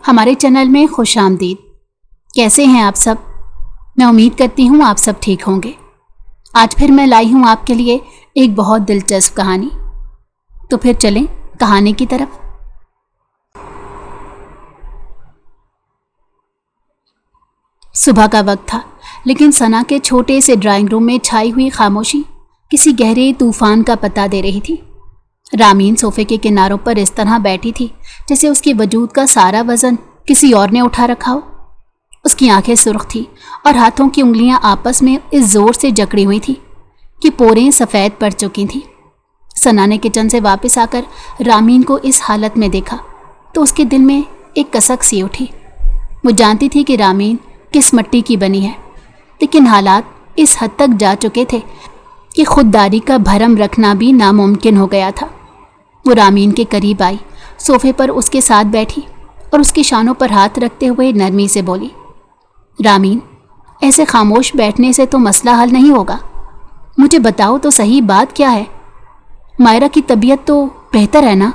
ہمارے چینل میں خوش آمدید۔ کیسے ہیں آپ سب؟ میں امید کرتی ہوں آپ سب ٹھیک ہوں گے۔ آج پھر میں لائی ہوں آپ کے لیے ایک بہت دلچسپ کہانی۔ تو پھر چلیں کہانی کی طرف۔ صبح کا وقت تھا، لیکن ثنا کے چھوٹے سے ڈرائنگ روم میں چھائی ہوئی خاموشی کسی گہرے طوفان کا پتہ دے رہی تھی۔ رامین صوفے کے کناروں پر اس طرح بیٹھی تھی جیسے اس کے وجود کا سارا وزن کسی اور نے اٹھا رکھا ہو۔ اس کی آنکھیں سرخ تھی اور ہاتھوں کی انگلیاں آپس میں اس زور سے جکڑی ہوئی تھی کہ پوریں سفید پڑ چکی تھیں۔ ثنا نے کچن سے واپس آ کر رامین کو اس حالت میں دیکھا تو اس کے دل میں ایک کسک سی اٹھی۔ وہ جانتی تھی کہ رامین کس مٹی کی بنی ہے، لیکن حالات اس حد تک جا چکے تھے کہ خودداری کا بھرم رکھنا بھی ناممکن ہو گیا تھا۔ وہ رامین کے قریب آئی، صوفے پر اس کے ساتھ بیٹھی اور اس کے شانوں پر ہاتھ رکھتے ہوئے نرمی سے بولی، رامین، ایسے خاموش بیٹھنے سے تو مسئلہ حل نہیں ہوگا۔ مجھے بتاؤ تو صحیح بات کیا ہے؟ مائرہ کی طبیعت تو بہتر ہے نا؟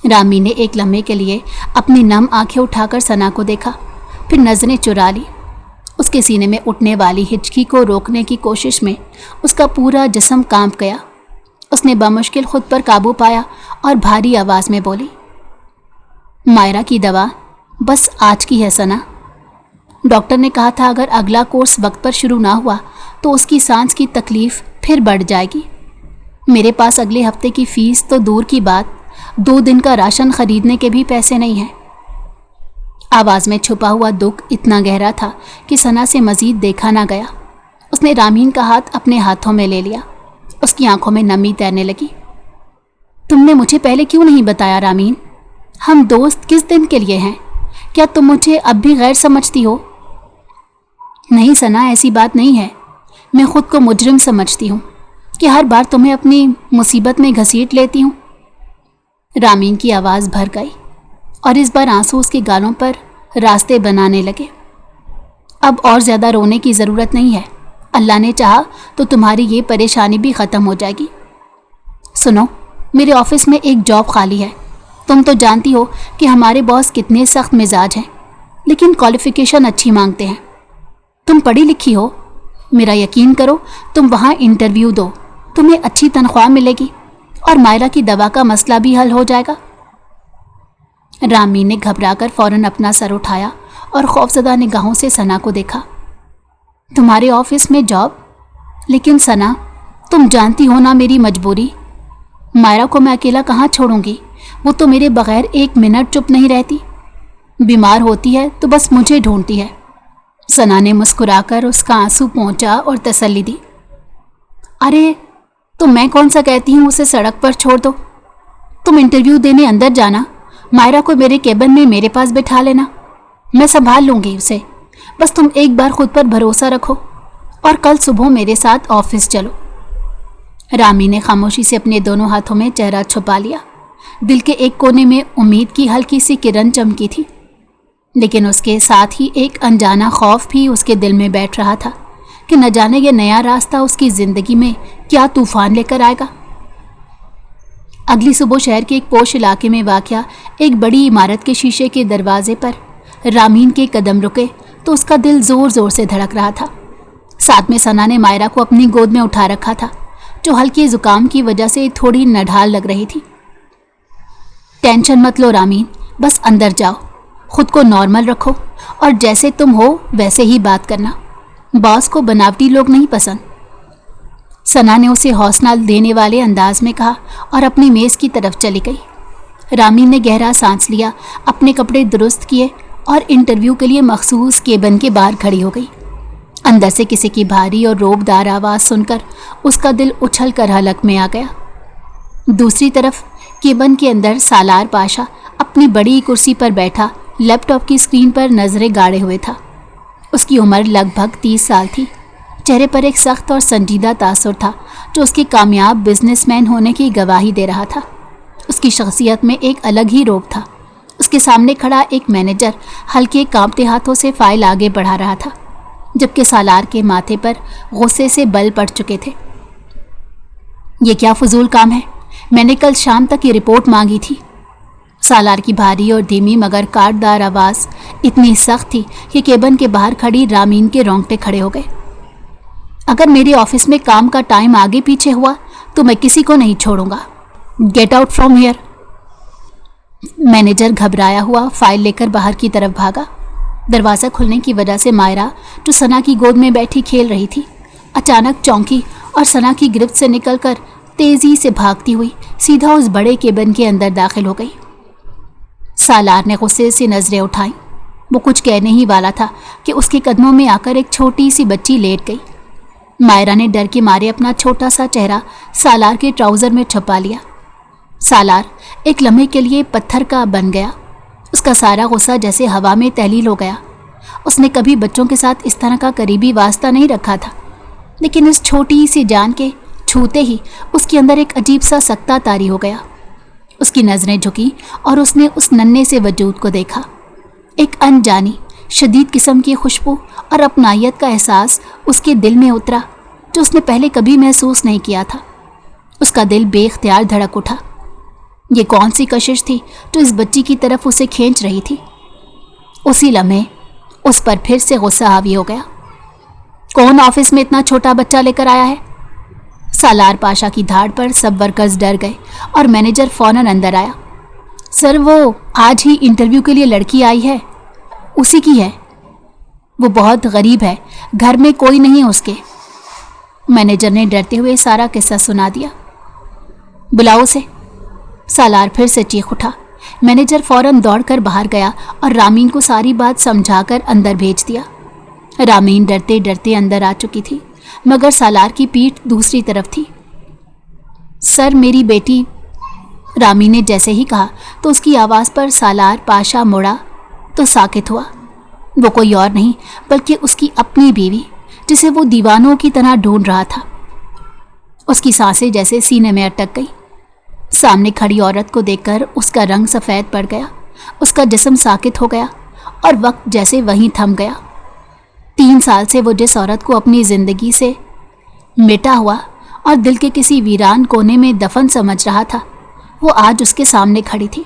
رامین نے ایک لمحے کے لیے اپنی نم آنکھیں اٹھا کر ثنا کو دیکھا، پھر نظریں چرا لی۔ اس کے سینے میں اٹھنے والی ہچکی کو روکنے کی کوشش میں اس کا پورا جسم کانپ گیا۔ اس نے بمشکل خود پر قابو پایا اور بھاری آواز میں بولی، مائرہ کی دوا بس آج کی ہے ثنا۔ ڈاکٹر نے کہا تھا اگر اگلا کورس وقت پر شروع نہ ہوا تو اس کی سانس کی تکلیف پھر بڑھ جائے گی۔ میرے پاس اگلے ہفتے کی فیس تو دور کی بات، 2 دن کا راشن خریدنے کے بھی پیسے نہیں ہیں۔ آواز میں چھپا ہوا دکھ اتنا گہرا تھا کہ ثنا سے مزید دیکھا نہ گیا۔ اس نے رامین کا ہاتھ اپنے ہاتھوں میں لے لیا۔ اس کی آنکھوں میں نمی تیرنے لگی۔ تم نے مجھے پہلے کیوں نہیں بتایا رامین؟ ہم دوست کس دن کے لیے ہیں؟ کیا تم مجھے اب بھی غیر سمجھتی ہو؟ نہیں ثنا، ایسی بات نہیں ہے۔ میں خود کو مجرم سمجھتی ہوں کہ ہر بار تمہیں اپنی مصیبت میں گھسیٹ لیتی ہوں۔ رامین کی آواز بھر گئی اور اس بار آنسو اس کے گالوں پر راستے بنانے لگے۔ اب اور زیادہ رونے کی ضرورت نہیں ہے۔ اللہ نے چاہا تو تمہاری یہ پریشانی بھی ختم ہو جائے گی۔ سنو، میرے آفس میں ایک جاب خالی ہے۔ تم تو جانتی ہو کہ ہمارے باس کتنے سخت مزاج ہیں، لیکن کوالیفیکیشن اچھی مانگتے ہیں۔ تم پڑھی لکھی ہو، میرا یقین کرو، تم وہاں انٹرویو دو، تمہیں اچھی تنخواہ ملے گی اور مائرہ کی دوا کا مسئلہ بھی حل ہو جائے گا۔ رامین نے گھبرا کر فوراً اپنا سر اٹھایا اور خوفزدہ نگاہوں سے ثنا کو دیکھا۔ تمہارے آفس میں جاب؟ لیکن ثنا، تم جانتی ہو نا میری مجبوری۔ مائرہ کو میں اکیلا کہاں چھوڑوں گی؟ وہ تو میرے بغیر 1 منٹ چپ نہیں رہتی۔ بیمار ہوتی ہے تو بس مجھے ڈھونڈتی ہے۔ ثنا نے مسکرا کر اس کا آنسو پہنچا اور تسلی دی۔ ارے تو میں کون سا کہتی ہوں اسے سڑک پر چھوڑ دو۔ تم انٹرویو دینے اندر جانا، مائرہ کو میرے کیبن میں میرے پاس بٹھا لینا، میں سنبھال لوں گی اسے۔ بس تم ایک بار خود پر بھروسہ رکھو اور کل صبح میرے ساتھ آفس چلو۔ رامین نے خاموشی سے اپنے دونوں ہاتھوں میں چہرہ چھپا لیا۔ دل کے ایک کونے میں امید کی ہلکی سی کرن چمکی تھی، لیکن اس کے ساتھ ہی ایک انجانا خوف بھی اس کے دل میں بیٹھ رہا تھا کہ نہ جانے یہ نیا راستہ اس کی زندگی میں کیا طوفان لے کر آئے گا۔ اگلی صبح شہر کے ایک پوش علاقے میں واقع ایک بڑی عمارت کے شیشے کے دروازے پر رامین کے قدم رکے تو اس کا دل زور زور سے دھڑک رہا تھا۔ ساتھ میں ثنا نے مائرہ کو اپنی گود میں اٹھا رکھا تھا، جو ہلکے زکام کی وجہ سے تھوڑی نڈھال لگ رہی تھی۔ ٹینشن مت لو رامین، بس اندر جاؤ، خود کو نارمل رکھو اور جیسے تم ہو ویسے ہی بات کرنا۔ باس کو بناوٹی لوگ نہیں پسند۔ ثنا نے اسے حوصلہ دینے والے انداز میں کہا اور اپنی میز کی طرف چلی گئی۔ رامین نے گہرا سانس لیا، اپنے کپڑے درست کیے اور انٹرویو کے لیے مخصوص کیبن کے باہر کھڑی ہو گئی۔ اندر سے کسی کی بھاری اور روبدار آواز سن کر اس کا دل اچھل کر حلق میں آ گیا۔ دوسری طرف کیبن کے اندر سالار پاشا اپنی بڑی کرسی پر بیٹھا لیپ ٹاپ کی اسکرین پر نظریں گاڑے ہوئے تھا۔ اس کی عمر لگ بھگ 30 سال تھی۔ چہرے پر ایک سخت اور سنجیدہ تاثر تھا جو اس کے کامیاب بزنس مین ہونے کی گواہی دے رہا تھا۔ اس کی شخصیت میں ایک الگ ہی روب تھا۔ اس کے سامنے کھڑا ایک مینیجر ہلکے کانپتے ہاتھوں سے فائل آگے بڑھا رہا تھا، جبکہ سالار کے ماتھے پر غصے سے بل پڑ چکے تھے۔ یہ کیا فضول کام ہے؟ میں نے کل شام تک یہ رپورٹ مانگی تھی۔ सालार की भारी और धीमी मगर काटदार आवाज इतनी सख्त थी कि केबिन के बाहर खड़ी रामीन के रोंगटे खड़े हो गए। अगर मेरे ऑफिस में काम का टाइम आगे पीछे हुआ तो मैं किसी को नहीं छोड़ूंगा। Get out from here. Manager घबराया हुआ फाइल लेकर बाहर की तरफ भागा। दरवाज़ा खुलने की वजह से मायरा, जो सना की गोद में बैठी खेल रही थी, अचानक चौंकी और सना की गिरफ्त से निकलकर तेजी से भागती हुई सीधा उस बड़े केबिन के अंदर दाखिल हो गई। सालार ने गुस्से से नजरें उठाईं। वो कुछ कहने ही वाला था कि उसके कदमों में आकर एक छोटी सी बच्ची लेट गई। मायरा ने डर के मारे अपना छोटा सा चेहरा सालार के ट्राउजर में छुपा लिया। सालार एक लम्हे के लिए पत्थर का बन गया। उसका सारा गुस्सा जैसे हवा में तहलील हो गया। उसने कभी बच्चों के साथ इस तरह का करीबी वास्ता नहीं रखा था, लेकिन इस छोटी सी जान के छूते ही उसके अंदर एक अजीब सा सकता तारी हो गया। उसकी नज़रें झुकी और उसने उस नन्हे से वजूद को देखा। एक अनजानी शदीद किस्म की खुशबू और अपनायत का एहसास उसके दिल में उतरा, जो उसने पहले कभी महसूस नहीं किया था। उसका दिल बेख्तियार धड़क उठा। ये कौन सी कशिश थी जो इस बच्ची की तरफ उसे खींच रही थी? उसी लम्हे उस पर फिर से गुस्सा हावी हो गया। कौन ऑफिस में इतना छोटा बच्चा लेकर आया है? सालार पाशा की धाड़ पर सब वर्कर्स डर गए और मैनेजर फौरन अंदर आया। सर, वो आज ही इंटरव्यू के लिए लड़की आई है, उसी की है। वो बहुत गरीब है, घर में कोई नहीं उसके। मैनेजर ने डरते हुए सारा किस्सा सुना दिया। बुलाओ उसे। सालार फिर से चीख उठा। मैनेजर फौरन दौड़कर बाहर गया और रामीन को सारी बात समझाकर अंदर भेज दिया। रामीन डरते डरते अंदर आ चुकी थी, मगर सालार की पीठ दूसरी तरफ थी। सर, मेरी बेटी, रामीन ने जैसे ही कहा तो उसकी आवाज़ पर सालार पाशा मुड़ा तो साकित हुआ। वो कोई और नहीं बल्कि उसकी अपनी बीवी, जिसे वो दीवानों की तरह ढूंढ रहा था। उसकी सांसें जैसे सीने में अटक गई। सामने खड़ी औरत को देखकर उसका रंग सफ़ेद पड़ गया, उसका जिस्म साकित हो गया और वक्त जैसे वहीं थम गया। 3 साल से वो जिस औरत को अपनी ज़िंदगी से मिटा हुआ और दिल के किसी वीरान कोने में दफन समझ रहा था, वो आज उसके सामने खड़ी थी।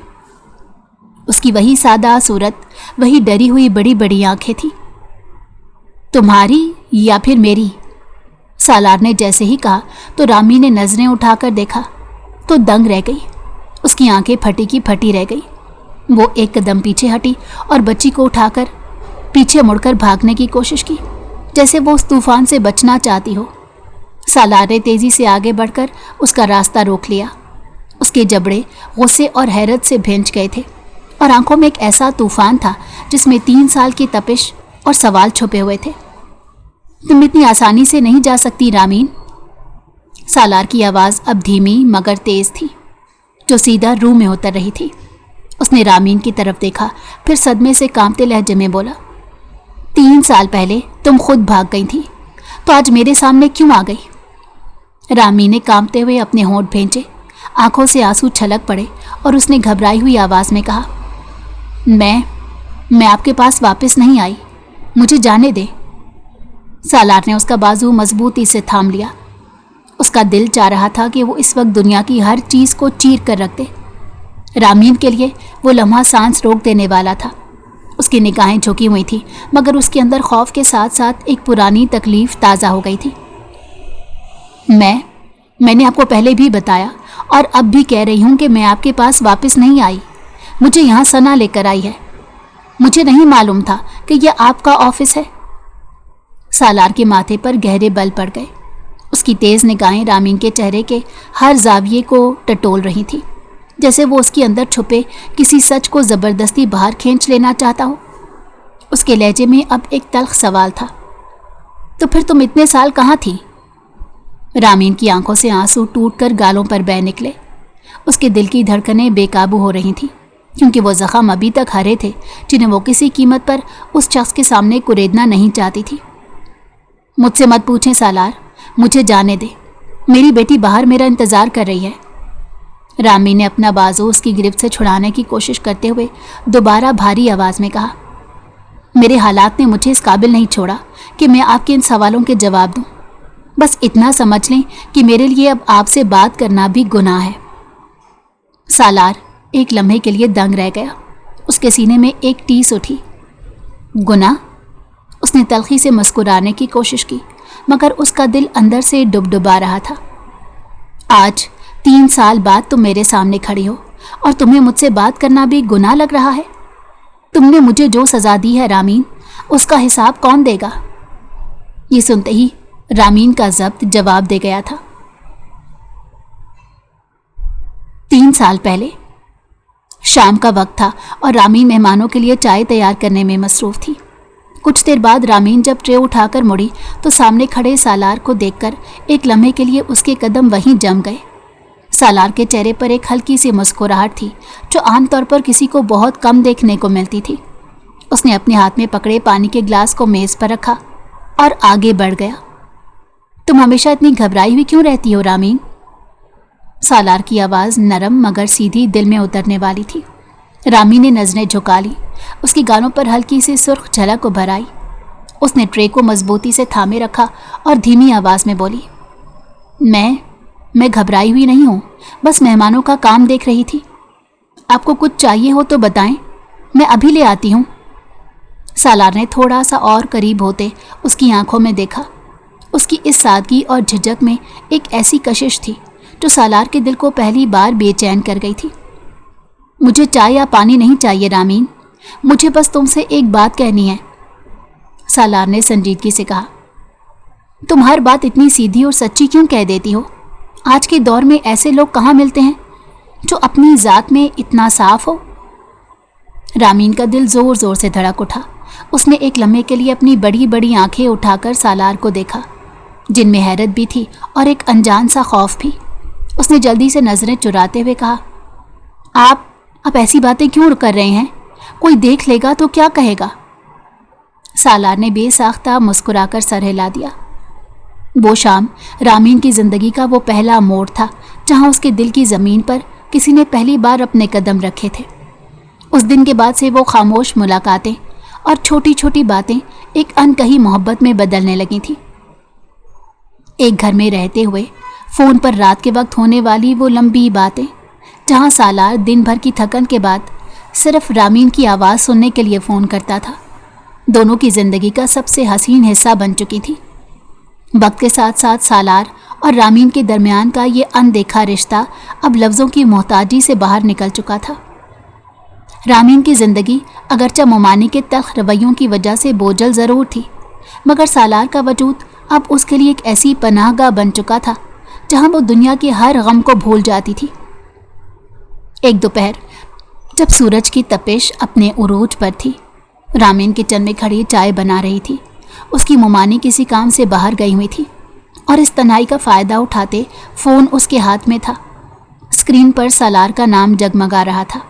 उसकी वही सादा सूरत, वही डरी हुई बड़ी बड़ी आंखें थी। तुम्हारी या फिर मेरी? सालार ने जैसे ही कहा तो रामी ने नज़रें उठाकर देखा तो दंग रह गई। उसकी आंखें फटी की फटी रह गई। वो एक कदम पीछे हटी और बच्ची को उठाकर पीछे मुड़कर भागने की कोशिश की, जैसे वो उस तूफान से बचना चाहती हो। सालार ने तेजी से आगे बढ़कर उसका रास्ता रोक लिया। उसके जबड़े गुस्से और हैरत से भींच गए थे और आंखों में एक ऐसा तूफान था जिसमें 3 साल की तपिश और सवाल छुपे हुए थे। तुम इतनी आसानी से नहीं जा सकती रामीन। सालार की आवाज़ अब धीमी मगर तेज थी, जो सीधा रूम में उतर रही थी। उसने रामीन की तरफ देखा, फिर सदमे से कांपते लहजे में बोला, 3 साल पहले तुम खुद भाग गई थी, तो आज मेरे सामने क्यों आ गई? रामीन ने कांपते हुए अपने होंठ भींचे, आंखों से आंसू छलक पड़े और उसने घबराई हुई आवाज़ में कहा, मैं आपके पास वापस नहीं आई, मुझे जाने दे। सालार ने उसका बाजू मजबूती से थाम लिया। उसका दिल चाह रहा था कि वो इस वक्त दुनिया की हर चीज़ को चीर कर रख दे। रामीन के लिए वो लम्हा सांस रोक देने वाला था। उसकी निगाहें झुकी हुई थी, मगर उसके अंदर खौफ के साथ साथ एक पुरानी तकलीफ ताज़ा हो गई थी। मैंने आपको पहले भी बताया और अब भी कह रही हूँ कि मैं आपके पास वापस नहीं आई। मुझे यहाँ सना लेकर आई है। मुझे नहीं मालूम था कि यह आपका ऑफिस है। सालार के माथे पर गहरे बल पड़ गए। उसकी तेज़ निगाहें रामीन के चेहरे के हर जाविये को टटोल रही थी, जैसे वो उसके अंदर छुपे किसी सच को ज़बरदस्ती बाहर खींच लेना चाहता हो। उसके लहजे में अब एक तल्ख सवाल था, तो फिर तुम इतने साल कहाँ थी? रामीन की आंखों से आंसू टूटकर गालों पर बह निकले। उसके दिल की धड़कनें बेकाबू हो रही थीं, क्योंकि वो ज़ख्म अभी तक हरे थे, जिन्हें वो किसी कीमत पर उस शख्स के सामने कुरेदना नहीं चाहती थी। मुझसे मत पूछें सालार, मुझे जाने दे। मेरी बेटी बाहर मेरा इंतज़ार कर रही है। रामी ने अपना बाजू उसकी गिरफ्त से छुड़ाने की कोशिश करते हुए दोबारा भारी आवाज़ में कहा, मेरे हालात ने मुझे इस काबिल नहीं छोड़ा कि मैं आपके इन सवालों के जवाब दूं। बस इतना समझ लें कि मेरे लिए अब आपसे बात करना भी गुनाह है। सालार, एक लम्हे के लिए दंग रह गया। उसके सीने में एक टीस उठी। गुनाह? उसने तल्खी से मुस्कुराने की कोशिश की, मगर उसका दिल अंदर से डुबडुबा रहा था। आज 3 साल बाद तुम मेरे सामने खड़ी हो और तुम्हें मुझसे बात करना भी गुनाह लग रहा है? तुमने मुझे जो सजा दी है रामीन, उसका हिसाब कौन देगा? ये सुनते ही रामीन का ज़ब्त जवाब दे गया था। 3 साल पहले शाम का वक्त था और रामीन मेहमानों के लिए चाय तैयार करने में मसरूफ़ थी। कुछ देर बाद रामीन जब ट्रे उठाकर मुड़ी तो सामने खड़े सालार को देखकर एक लम्हे के लिए उसके कदम वहीं जम गए। सालार के चेहरे पर एक हल्की सी मुस्कुराहट थी जो आमतौर पर किसी को बहुत कम देखने को मिलती थी। उसने अपने हाथ में पकड़े पानी के ग्लास को मेज़ पर रखा और आगे बढ़ गया। तुम हमेशा इतनी घबराई हुई क्यों रहती हो रामीन? सालार की आवाज़ नरम मगर सीधी दिल में उतरने वाली थी। रामीन ने नज़रें झुका ली। उसकी गालों पर हल्की सी सुर्ख झलक उभर आई। उसने ट्रे को मजबूती से थामे रखा और धीमी आवाज़ में बोली, मैं घबराई हुई नहीं हूँ, बस मेहमानों का काम देख रही थी। आपको कुछ चाहिए हो तो बताएं, मैं अभी ले आती हूँ। सालार ने थोड़ा सा और करीब होते उसकी आंखों में देखा। उसकी इस सादगी और झिझक में एक ऐसी कशिश थी जो सालार के दिल को पहली बार बेचैन कर गई थी। मुझे चाय या पानी नहीं चाहिए रामीन, मुझे बस तुमसे एक बात कहनी है, सालार ने संजीदगी से कहा। तुम हर बात इतनी सीधी और सच्ची क्यों कह देती हो? आज के दौर में ऐसे लोग कहाँ मिलते हैं जो अपनी ज़ात में इतना साफ हो? रामीन का दिल ज़ोर ज़ोर से धड़क उठा। उसने एक लम्हे के लिए अपनी बड़ी बड़ी आंखें उठाकर सालार को देखा, जिनमें हैरत भी थी और एक अनजान सा खौफ भी। उसने जल्दी से नज़रें चुराते हुए कहा, आप ऐसी बातें क्यों कर रहे हैं? कोई देख लेगा तो क्या कहेगा? सालार ने बेसाख्ता मुस्कुराकर सर हिला दिया। वो शाम रामीन की ज़िंदगी का वो पहला मोड़ था जहां उसके दिल की ज़मीन पर किसी ने पहली बार अपने कदम रखे थे। उस दिन के बाद से वो खामोश मुलाकातें और छोटी छोटी बातें एक अनकही मोहब्बत में बदलने लगी थी। एक घर में रहते हुए फ़ोन पर रात के वक्त होने वाली वो लंबी बातें, जहां सालार दिन भर की थकन के बाद सिर्फ रामीन की आवाज़ सुनने के लिए फ़ोन करता था, दोनों की ज़िंदगी का सबसे हसीन हिस्सा बन चुकी थी। वक्त के साथ साथ सालार और रामीन के दरमियान का ये अनदेखा रिश्ता अब लफ्ज़ों की मोहताजी से बाहर निकल चुका था। रामीन की ज़िंदगी अगरचे मुमानी के तल्ख रवैयों की वजह से बोझल ज़रूर थी, मगर सालार का वजूद अब उसके लिए एक ऐसी पनाहगाह बन चुका था जहां वो दुनिया के हर गम को भूल जाती थी। एक दोपहर जब सूरज की तपिश अपने उरूज पर थी, रामीन किचन में खड़ी चाय बना रही थी। उसकी मुमानी किसी काम से बाहर गई हुई थी और इस तन्हाई का फ़ायदा उठाते फ़ोन उसके हाथ में था। स्क्रीन पर सालार का नाम जगमगा रहा था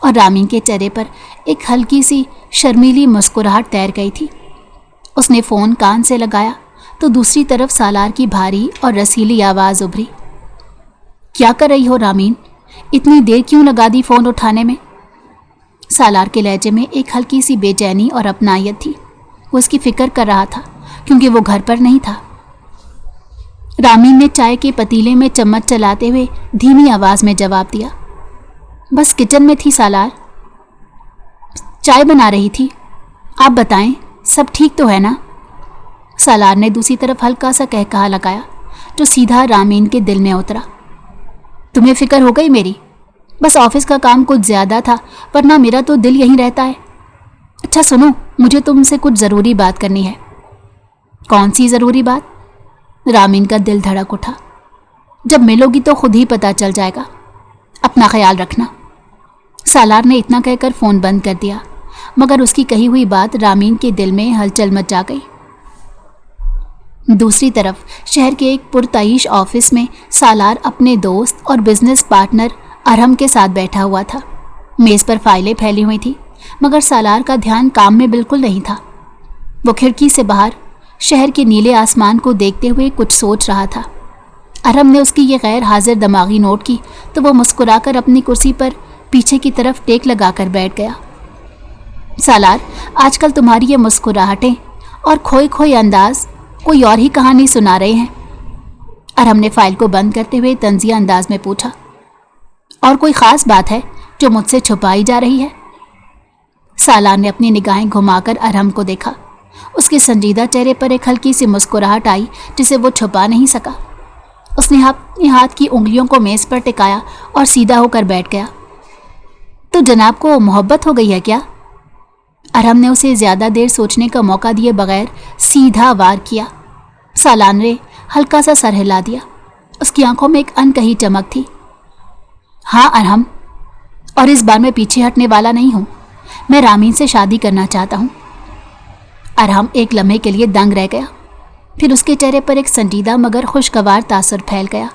और रामीन के चेहरे पर एक हल्की सी शर्मीली मुस्कुराहट तैर गई थी। उसने फ़ोन कान से लगाया तो दूसरी तरफ सालार की भारी और रसीली आवाज़ उभरी। क्या कर रही हो रामीन? इतनी देर क्यों लगा दी फ़ोन उठाने में? सालार के लहजे में एक हल्की सी बेचैनी और अपनायत थी। वो उसकी फ़िक्र कर रहा था क्योंकि वो घर पर नहीं था। रामीन ने चाय के पतीले में चम्मच चलाते हुए धीमी आवाज़ में जवाब दिया, बस किचन में थी सालार, चाय बना रही थी। आप बताएं, सब ठीक तो है ना? सालार ने दूसरी तरफ हल्का सा कहकहा लगाया जो सीधा रामीन के दिल में उतरा। तुम्हें फ़िक्र हो गई मेरी? बस ऑफिस का काम कुछ ज़्यादा था, वरना मेरा तो दिल यहीं रहता है। अच्छा सुनो, मुझे तुमसे कुछ ज़रूरी बात करनी है। कौन सी ज़रूरी बात? रामीन का दिल धड़क उठा। जब मिलोगी तो खुद ही पता चल जाएगा। अपना ख्याल रखना। सालार ने इतना कहकर फ़ोन बंद कर दिया, मगर उसकी कही हुई बात रामीन के दिल में हलचल मचा गई। दूसरी तरफ शहर के एक पुरताइश ऑफिस में सालार अपने दोस्त और बिजनेस पार्टनर अरहम के साथ बैठा हुआ था। मेज़ पर फाइलें फैली हुई थी, मगर सालार का ध्यान काम में बिल्कुल नहीं था। वो खिड़की से बाहर शहर के नीले आसमान को देखते हुए कुछ सोच रहा था। अरहम ने उसकी ये गैर हाजिर दिमागी नोट की तो वो मुस्कुराकर अपनी कुर्सी पर पीछे की तरफ टेक लगाकर बैठ गया। सालार, आजकल तुम्हारी ये मुस्कुराहटें और खोए खोए अंदाज कोई और ही कहानी सुना रहे हैं। अरहम ने फाइल को बंद करते हुए तंजिया अंदाज में पूछा। और कोई ख़ास बात है? जो मुझसे छुपाई जा रही है? सालार ने अपनी निगाहें घुमाकर अरहम को देखा। उसके संजीदा चेहरे पर एक हल्की सी मुस्कुराहट आई जिसे वो छुपा नहीं सका। उसने अपने हाथ की उंगलियों को मेज पर टिकाया और सीधा होकर बैठ गया। तो जनाब को मोहब्बत हो गई है क्या? अरहम ने उसे ज्यादा देर सोचने का मौका दिए बगैर सीधा वार किया। सालार ने हल्का सा सर हिला दिया। उसकी आंखों में एक अनकही चमक थी। हाँ अरहम, और इस बार मैं पीछे हटने वाला नहीं हूं। मैं रामीन से शादी करना चाहता हूं। अरहम एक लम्हे के लिए दंग रह गया। फिर उसके चेहरे पर एक संजीदा मगर खुशगवार तासुर फैल गया।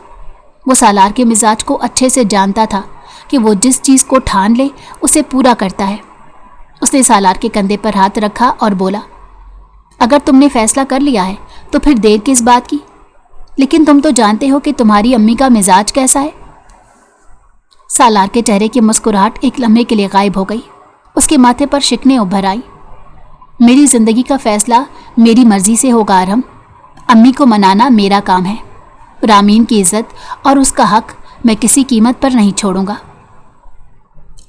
वो सालार के मिजाज को अच्छे से जानता था कि वो जिस चीज़ को ठान ले उसे पूरा करता है। उसने सालार के कंधे पर हाथ रखा और बोला, अगर तुमने फैसला कर लिया है तो फिर देर किस बात की? लेकिन तुम तो जानते हो कि तुम्हारी अम्मी का मिजाज कैसा है। सालार के चेहरे की मुस्कुराहट एक लम्हे के लिए गायब हो गई। उसके माथे पर शिकने उभर आई। मेरी जिंदगी का फैसला मेरी मर्जी से होगा अरहम। अम्मी को मनाना मेरा काम है। रामीन की इज्जत और उसका हक मैं किसी कीमत पर नहीं छोड़ूंगा।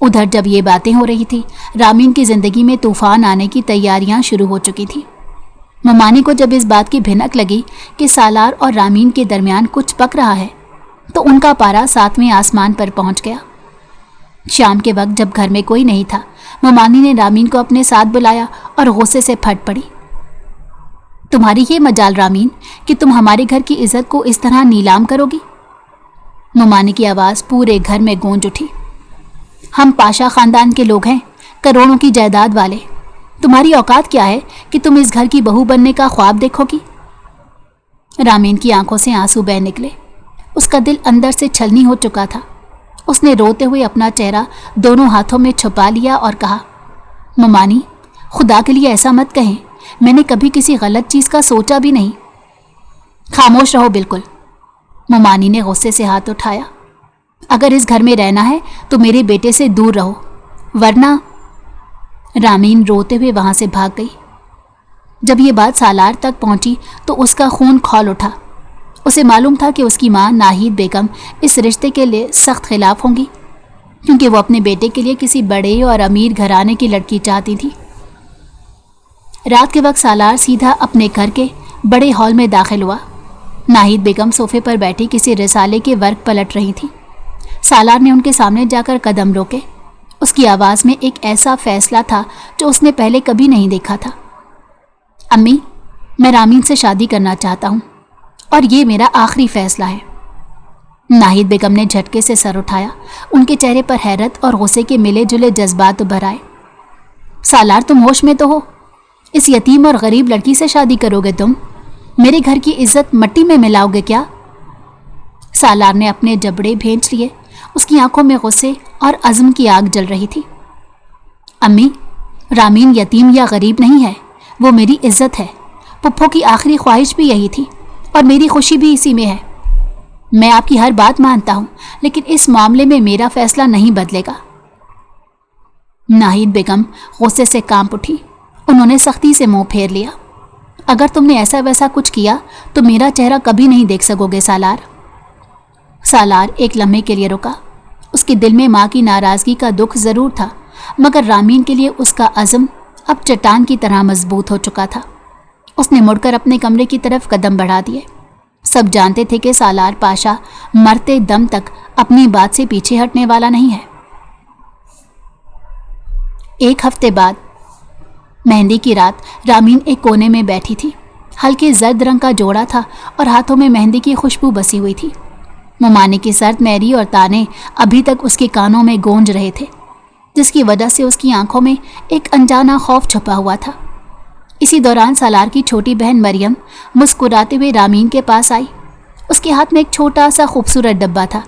उधर जब ये बातें हो रही थी, रामीन की जिंदगी में तूफान आने की तैयारियां शुरू हो चुकी थी। ममानी को जब इस बात की भिनक लगी कि सालार और रामीन के दरमियान कुछ पक रहा है, तो उनका पारा 7वें आसमान पर पहुंच गया। शाम के वक्त जब घर में कोई नहीं था, ममानी ने रामीन को अपने साथ बुलाया और गुस्से से फट पड़ी। तुम्हारी ये मजाल रामीन कि तुम हमारे घर की इज्जत को इस तरह नीलाम करोगी? ममानी की आवाज़ पूरे घर में गूंज उठी। हम पाशा खानदान के लोग हैं, करोड़ों की जायदाद वाले। तुम्हारी औकात क्या है कि तुम इस घर की बहू बनने का ख्वाब देखोगी? रामीन की आंखों से आंसू बह निकले। उसका दिल अंदर से छलनी हो चुका था। उसने रोते हुए अपना चेहरा दोनों हाथों में छुपा लिया और कहा, ममानी, खुदा के लिए ऐसा मत कहें। मैंने कभी किसी गलत चीज़ का सोचा भी नहीं। खामोश रहो बिल्कुल। ममानी ने गुस्से से हाथ उठाया। अगर इस घर में रहना है तो मेरे बेटे से दूर रहो, वरना। रामीन रोते हुए वहां से भाग गई। जब ये बात सालार तक पहुंची तो उसका खून खौल उठा। उसे मालूम था कि उसकी मां नाहिद बेगम इस रिश्ते के लिए सख्त खिलाफ होंगी, क्योंकि वो अपने बेटे के लिए किसी बड़े और अमीर घराने की लड़की चाहती थी। रात के वक्त सालार सीधा अपने घर के बड़े हॉल में दाखिल हुआ। नाहिद बेगम सोफे पर बैठी किसी रिसाले के वर्क पलट रही थी। सालार ने उनके सामने जाकर कदम रोके। उसकी आवाज़ में एक ऐसा फैसला था जो उसने पहले कभी नहीं देखा था। अम्मी, मैं रामीन से शादी करना चाहता हूँ और ये मेरा आखिरी फैसला है। नाहिद बेगम ने झटके से सर उठाया। उनके चेहरे पर हैरत और गुस्से के मिले जुले जज्बात उभर आए। सालार, तुम होश में तो हो? इस यतीम और गरीब लड़की से शादी करोगे तुम? मेरे घर की इज्जत मट्टी में मिलाओगे क्या? सालार ने अपने जबड़े भींच लिए। उसकी आंखों में गुस्से और अज़्म की आग जल रही थी। अम्मी, रामीन यतीम या गरीब नहीं है, वो मेरी इज्जत है। पुप्पो की आखिरी ख्वाहिश भी यही थी और मेरी खुशी भी इसी में है। मैं आपकी हर बात मानता हूँ, लेकिन इस मामले में मेरा फैसला नहीं बदलेगा। नाहिद बेगम गुस्से से कांप उठी। उन्होंने सख्ती से मुंह फेर लिया। अगर तुमने ऐसा वैसा कुछ किया तो मेरा चेहरा कभी नहीं देख सकोगे सालार। सालार एक लम्हे के लिए रुका। उसके दिल में माँ की नाराज़गी का दुख ज़रूर था, मगर रामीन के लिए उसका अज़्म अब चट्टान की तरह मजबूत हो चुका था। उसने मुड़कर अपने कमरे की तरफ कदम बढ़ा दिए। सब जानते थे कि सालार पाशा मरते दम तक अपनी बात से पीछे हटने वाला नहीं है। एक हफ्ते बाद मेहंदी की रात रामीन एक कोने में बैठी थी। हल्के जर्द रंग का जोड़ा था और हाथों में मेहंदी की खुशबू बसी हुई थी। ममानी की सर्द मैरी और ताने अभी तक उसके कानों में गूंज रहे थे, जिसकी वजह से उसकी आंखों में एक अनजाना खौफ छुपा हुआ था। इसी दौरान सालार की छोटी बहन मरियम मुस्कुराते हुए रामीन के पास आई। उसके हाथ में एक छोटा सा खूबसूरत डब्बा था,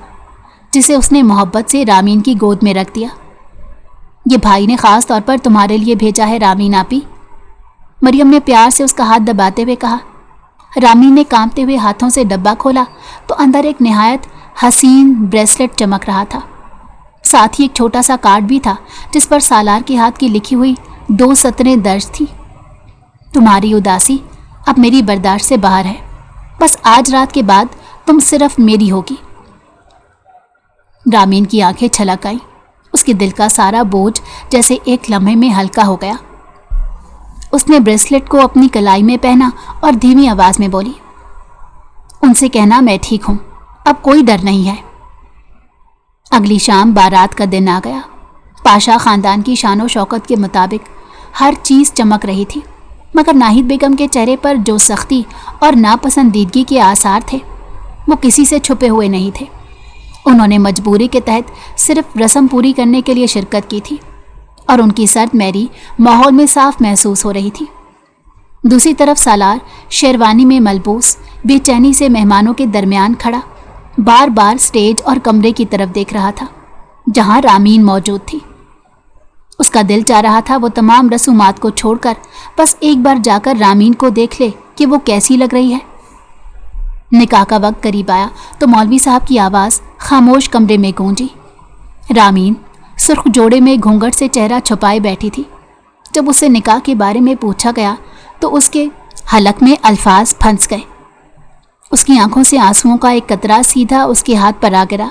जिसे उसने मोहब्बत से रामीन की गोद में रख दिया। ये भाई ने ख़ास तौर पर तुम्हारे लिए भेजा है रामीन आपी। मरियम ने प्यार से उसका हाथ दबाते हुए कहा। रामीन ने कांपते हुए हाथों से डब्बा खोला तो अंदर एक निहायत हसीन ब्रेसलेट चमक रहा था। साथ ही एक छोटा सा कार्ड भी था, जिस पर सालार के हाथ की लिखी हुई 2 सतरें दर्ज थी। तुम्हारी उदासी अब मेरी बर्दाश्त से बाहर है। बस आज रात के बाद तुम सिर्फ मेरी होगी। रामीन की आंखें छलक आईं। اس کے دل کا سارا بوجھ جیسے ایک لمحے میں ہلکا ہو گیا۔ اس نے بریسلٹ کو اپنی کلائی میں پہنا اور دھیمی آواز میں بولی، ان سے کہنا میں ٹھیک ہوں، اب کوئی ڈر نہیں ہے۔ اگلی شام بارات کا دن آ گیا۔ پاشا خاندان کی شان و شوکت کے مطابق ہر چیز چمک رہی تھی، مگر ناہید بیگم کے چہرے پر جو سختی اور ناپسندیدگی کے آثار تھے وہ کسی سے چھپے ہوئے نہیں تھے۔ انہوں نے مجبوری کے تحت صرف رسم پوری کرنے کے لیے شرکت کی تھی اور ان کی سرد میری ماحول میں صاف محسوس ہو رہی تھی۔ دوسری طرف سالار شیروانی میں ملبوس بے چینی سے مہمانوں کے درمیان کھڑا بار بار سٹیج اور کمرے کی طرف دیکھ رہا تھا جہاں رامین موجود تھی۔ اس کا دل چاہ رہا تھا وہ تمام رسومات کو چھوڑ کر بس ایک بار جا کر رامین کو دیکھ لے کہ وہ کیسی لگ رہی ہے۔ نکاح کا وقت قریب آیا تو مولوی صاحب کی آواز خاموش کمرے میں گونجی۔ رامین سرخ جوڑے میں گھونگھٹ سے چہرہ چھپائے بیٹھی تھی۔ جب اس سے نکاح کے بارے میں پوچھا گیا تو اس کے حلق میں الفاظ پھنس گئے۔ اس کی آنکھوں سے آنسوؤں کا ایک قطرہ سیدھا اس کے ہاتھ پر آ گرا۔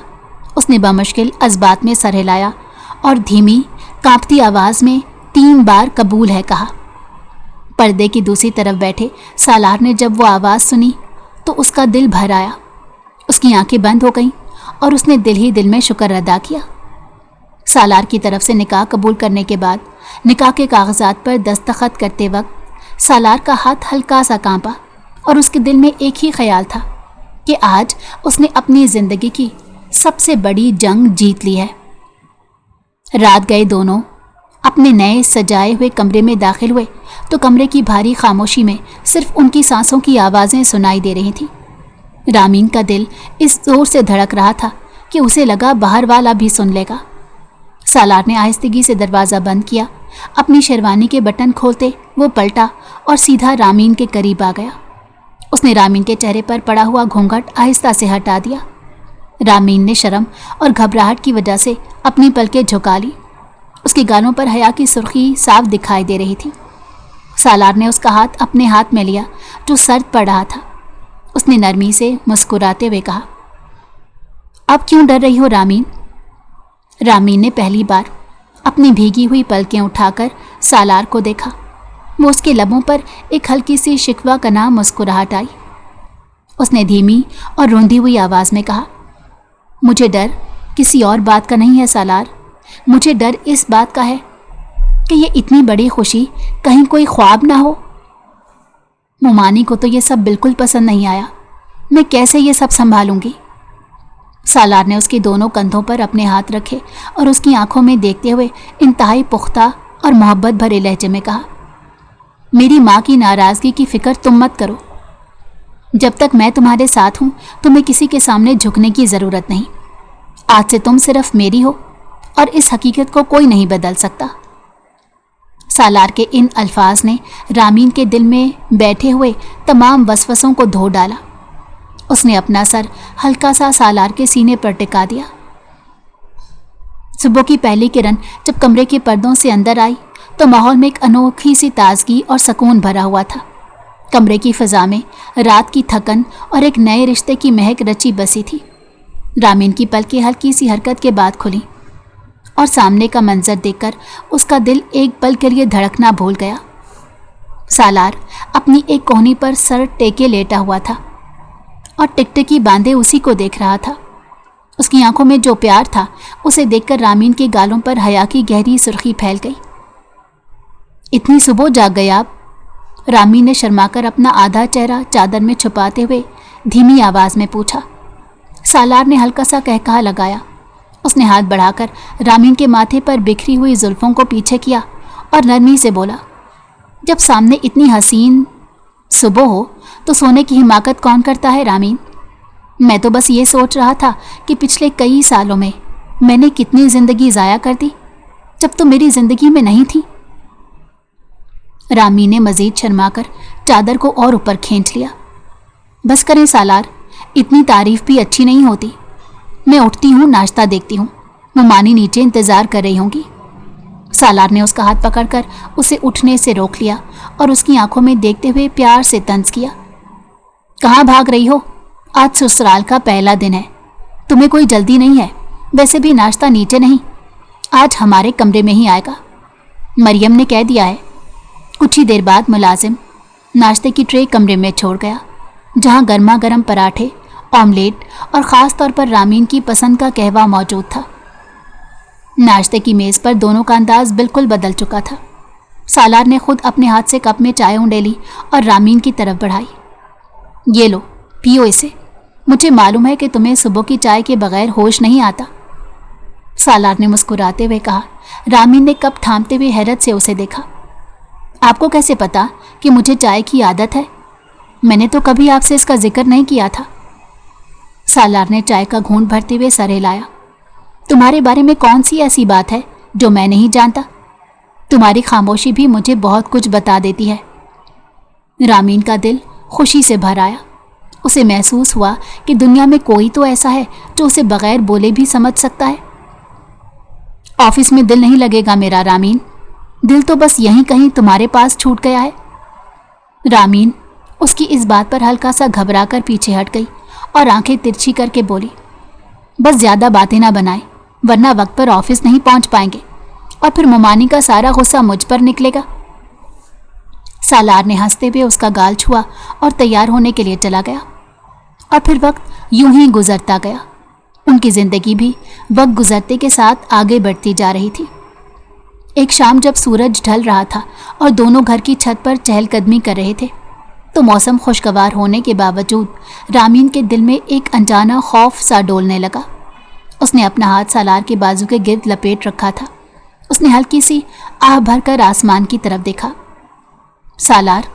اس نے بمشکل اسبات میں سر ہلایا اور دھیمی کانپتی آواز میں 3 بار قبول ہے کہا۔ پردے کی دوسری طرف بیٹھے سالار نے جب وہ آواز سنی تو اس کا دل بھر آیا۔ اس کی آنکھیں بند ہو گئیں اور اس نے دل ہی دل میں شکر ادا کیا۔ سالار کی طرف سے نکاح قبول کرنے کے بعد نکاح کے کاغذات پر دستخط کرتے وقت سالار کا ہاتھ ہلکا سا کانپا اور اس کے دل میں ایک ہی خیال تھا کہ آج اس نے اپنی زندگی کی سب سے بڑی جنگ جیت لی ہے۔ رات گئے دونوں اپنے نئے سجائے ہوئے کمرے میں داخل ہوئے تو کمرے کی بھاری خاموشی میں صرف ان کی سانسوں کی آوازیں سنائی دے رہی تھیں۔ رامین کا دل اس زور سے دھڑک رہا تھا کہ اسے لگا باہر والا بھی سن لے گا۔ سالار نے آہستگی سے دروازہ بند کیا۔ اپنی شیروانی کے بٹن کھولتے وہ پلٹا اور سیدھا رامین کے قریب آ گیا۔ اس نے رامین کے چہرے پر پڑا ہوا گھونگھٹ آہستہ سے ہٹا دیا۔ رامین نے شرم اور گھبراہٹ کی وجہ سے اپنی پلکیں جھکا لی۔ اس کے گالوں پر حیا کی سرخی صاف دکھائی دے رہی تھی۔ سالار نے اس کا ہاتھ اپنے ہاتھ میں لیا جو سرد پڑ رہا تھا۔ اس نے نرمی سے مسکراتے ہوئے کہا، اب کیوں ڈر رہی ہو رامین؟ رامین نے پہلی بار اپنی بھیگی ہوئی پلکیں اٹھا کر سالار کو دیکھا۔ وہ اس کے لبوں پر ایک ہلکی سی شکوہ کنا مسکراہٹ آئی۔ اس نے دھیمی اور روندی ہوئی آواز میں کہا، مجھے ڈر کسی اور بات کا نہیں ہے سالار، مجھے ڈر اس بات کا ہے کہ یہ اتنی بڑی خوشی کہیں کوئی خواب نہ ہو۔ مومانی کو تو یہ سب بالکل پسند نہیں آیا، میں کیسے یہ سب سنبھالوں گی؟ سالار نے اس کے دونوں کندھوں پر اپنے ہاتھ رکھے اور اس کی آنکھوں میں دیکھتے ہوئے انتہائی پختہ اور محبت بھرے لہجے میں کہا، میری ماں کی ناراضگی کی فکر تم مت کرو۔ جب تک میں تمہارے ساتھ ہوں تمہیں کسی کے سامنے جھکنے کی ضرورت نہیں۔ آج سے تم صرف میری ہو اور اس حقیقت کو کوئی نہیں بدل سکتا۔ سالار کے ان الفاظ نے رامین کے دل میں بیٹھے ہوئے تمام وسوسوں کو دھو ڈالا۔ اس نے اپنا سر ہلکا سا سالار کے سینے پر ٹکا دیا۔ صبح کی پہلی کرن جب کمرے کے پردوں سے اندر آئی تو ماحول میں ایک انوکھی سی تازگی اور سکون بھرا ہوا تھا۔ کمرے کی فضا میں رات کی تھکن اور ایک نئے رشتے کی مہک رچی بسی تھی۔ رامین کی پلکیں ہلکی سی حرکت کے بعد کھلی اور سامنے کا منظر دیکھ کر اس کا دل ایک پل کے لیے دھڑکنا بھول گیا۔ سالار اپنی ایک کوہنی پر سر ٹیکے لیٹا ہوا تھا اور ٹکٹکی باندھے اسی کو دیکھ رہا تھا۔ اس کی آنکھوں میں جو پیار تھا اسے دیکھ کر رامین کے گالوں پر حیا کی گہری سرخی پھیل گئی۔ اتنی صبح جاگ گئے آپ؟ رامین نے شرما کر اپنا آدھا چہرہ چادر میں چھپاتے ہوئے دھیمی آواز میں پوچھا۔ سالار نے ہلکا سا کہکہا لگایا۔ اس نے ہاتھ بڑھا کر رامین کے ماتھے پر بکھری ہوئی زلفوں کو پیچھے کیا اور نرمی سے بولا، جب سامنے اتنی حسین صبح ہو تو سونے کی حماقت کون کرتا ہے رامین؟ میں تو بس یہ سوچ رہا تھا کہ پچھلے کئی سالوں میں نے کتنی زندگی ضائع کر دی جب تو میری زندگی میں نہیں تھی۔ رامین نے مزید شرما کر چادر کو اور اوپر کھینچ لیا۔ بس کریں سالار، اتنی تعریف بھی اچھی نہیں ہوتی۔ میں اٹھتی ہوں، ناشتہ دیکھتی ہوں، ممانی نیچے انتظار کر رہی ہوں گی۔ سالار نے اس کا ہاتھ پکڑ کر اسے اٹھنے سے روک لیا اور اس کی آنکھوں میں دیکھتے ہوئے پیار سے طنز کیا۔ کہاں بھاگ رہی ہو؟ آج سسرال کا پہلا دن ہے، تمہیں کوئی جلدی نہیں ہے؟ ویسے بھی ناشتہ نیچے نہیں، आज हमारे कमरे में ही आएगा, मरियम ने कह दिया है। कुछ ही देर बाद मुलाजिम नाश्ते की ट्रे कमरे में छोड़ गया, जहां गर्मा गर्म पराठे, ऑमलेट और ख़ास तौर पर रामीन की पसंद का कहवा मौजूद था। नाश्ते की मेज़ पर दोनों का अंदाज बिल्कुल बदल चुका था। सालार ने खुद अपने हाथ से कप में चाय उंडेली और रामीन की तरफ बढ़ाई। ये लो, पियो इसे, मुझे मालूम है कि तुम्हें सुबह की चाय के बगैर होश नहीं आता। सालार ने मुस्कुराते हुए कहा। रामीन ने कप थामते हुए हैरत से उसे देखा। आपको कैसे पता कि मुझे चाय की आदत है? मैंने तो कभी आपसे इसका जिक्र नहीं किया था। सालार ने चाय का घूंट भरते हुए सर हिलाया। तुम्हारे बारे में कौन सी ऐसी बात है जो मैं नहीं जानता? तुम्हारी खामोशी भी मुझे बहुत कुछ बता देती है। रामीन का दिल खुशी से भर आया। उसे महसूस हुआ कि दुनिया में कोई तो ऐसा है जो उसे बगैर बोले भी समझ सकता है। ऑफिस में दिल नहीं लगेगा मेरा रामीन, दिल तो बस यहीं कहीं तुम्हारे पास छूट गया है। रामीन उसकी इस बात पर हल्का सा घबरा कर पीछे हट गई और आंखें तिरछी करके बोली, बस ज़्यादा बातें ना बनाएं, वरना वक्त पर ऑफिस नहीं पहुंच पाएंगे और फिर मुमानी का सारा गुस्सा मुझ पर निकलेगा। सालार ने हंसते हुए उसका गाल छुआ और तैयार होने के लिए चला गया। और फिर वक्त यूं ही गुजरता गया। उनकी जिंदगी भी वक्त गुजरते के साथ आगे बढ़ती जा रही थी। एक शाम जब सूरज ढल रहा था और दोनों घर की छत पर चहलकदमी कर रहे थे, तो मौसम खुशगवार होने के बावजूद रामीन के दिल में एक अनजाना खौफ सा डोलने लगा। उसने अपना हाथ सालार के बाजू के गिर्द लपेट रखा था। उसने हल्की सी आह भरकर आसमान की तरफ देखा। सालार,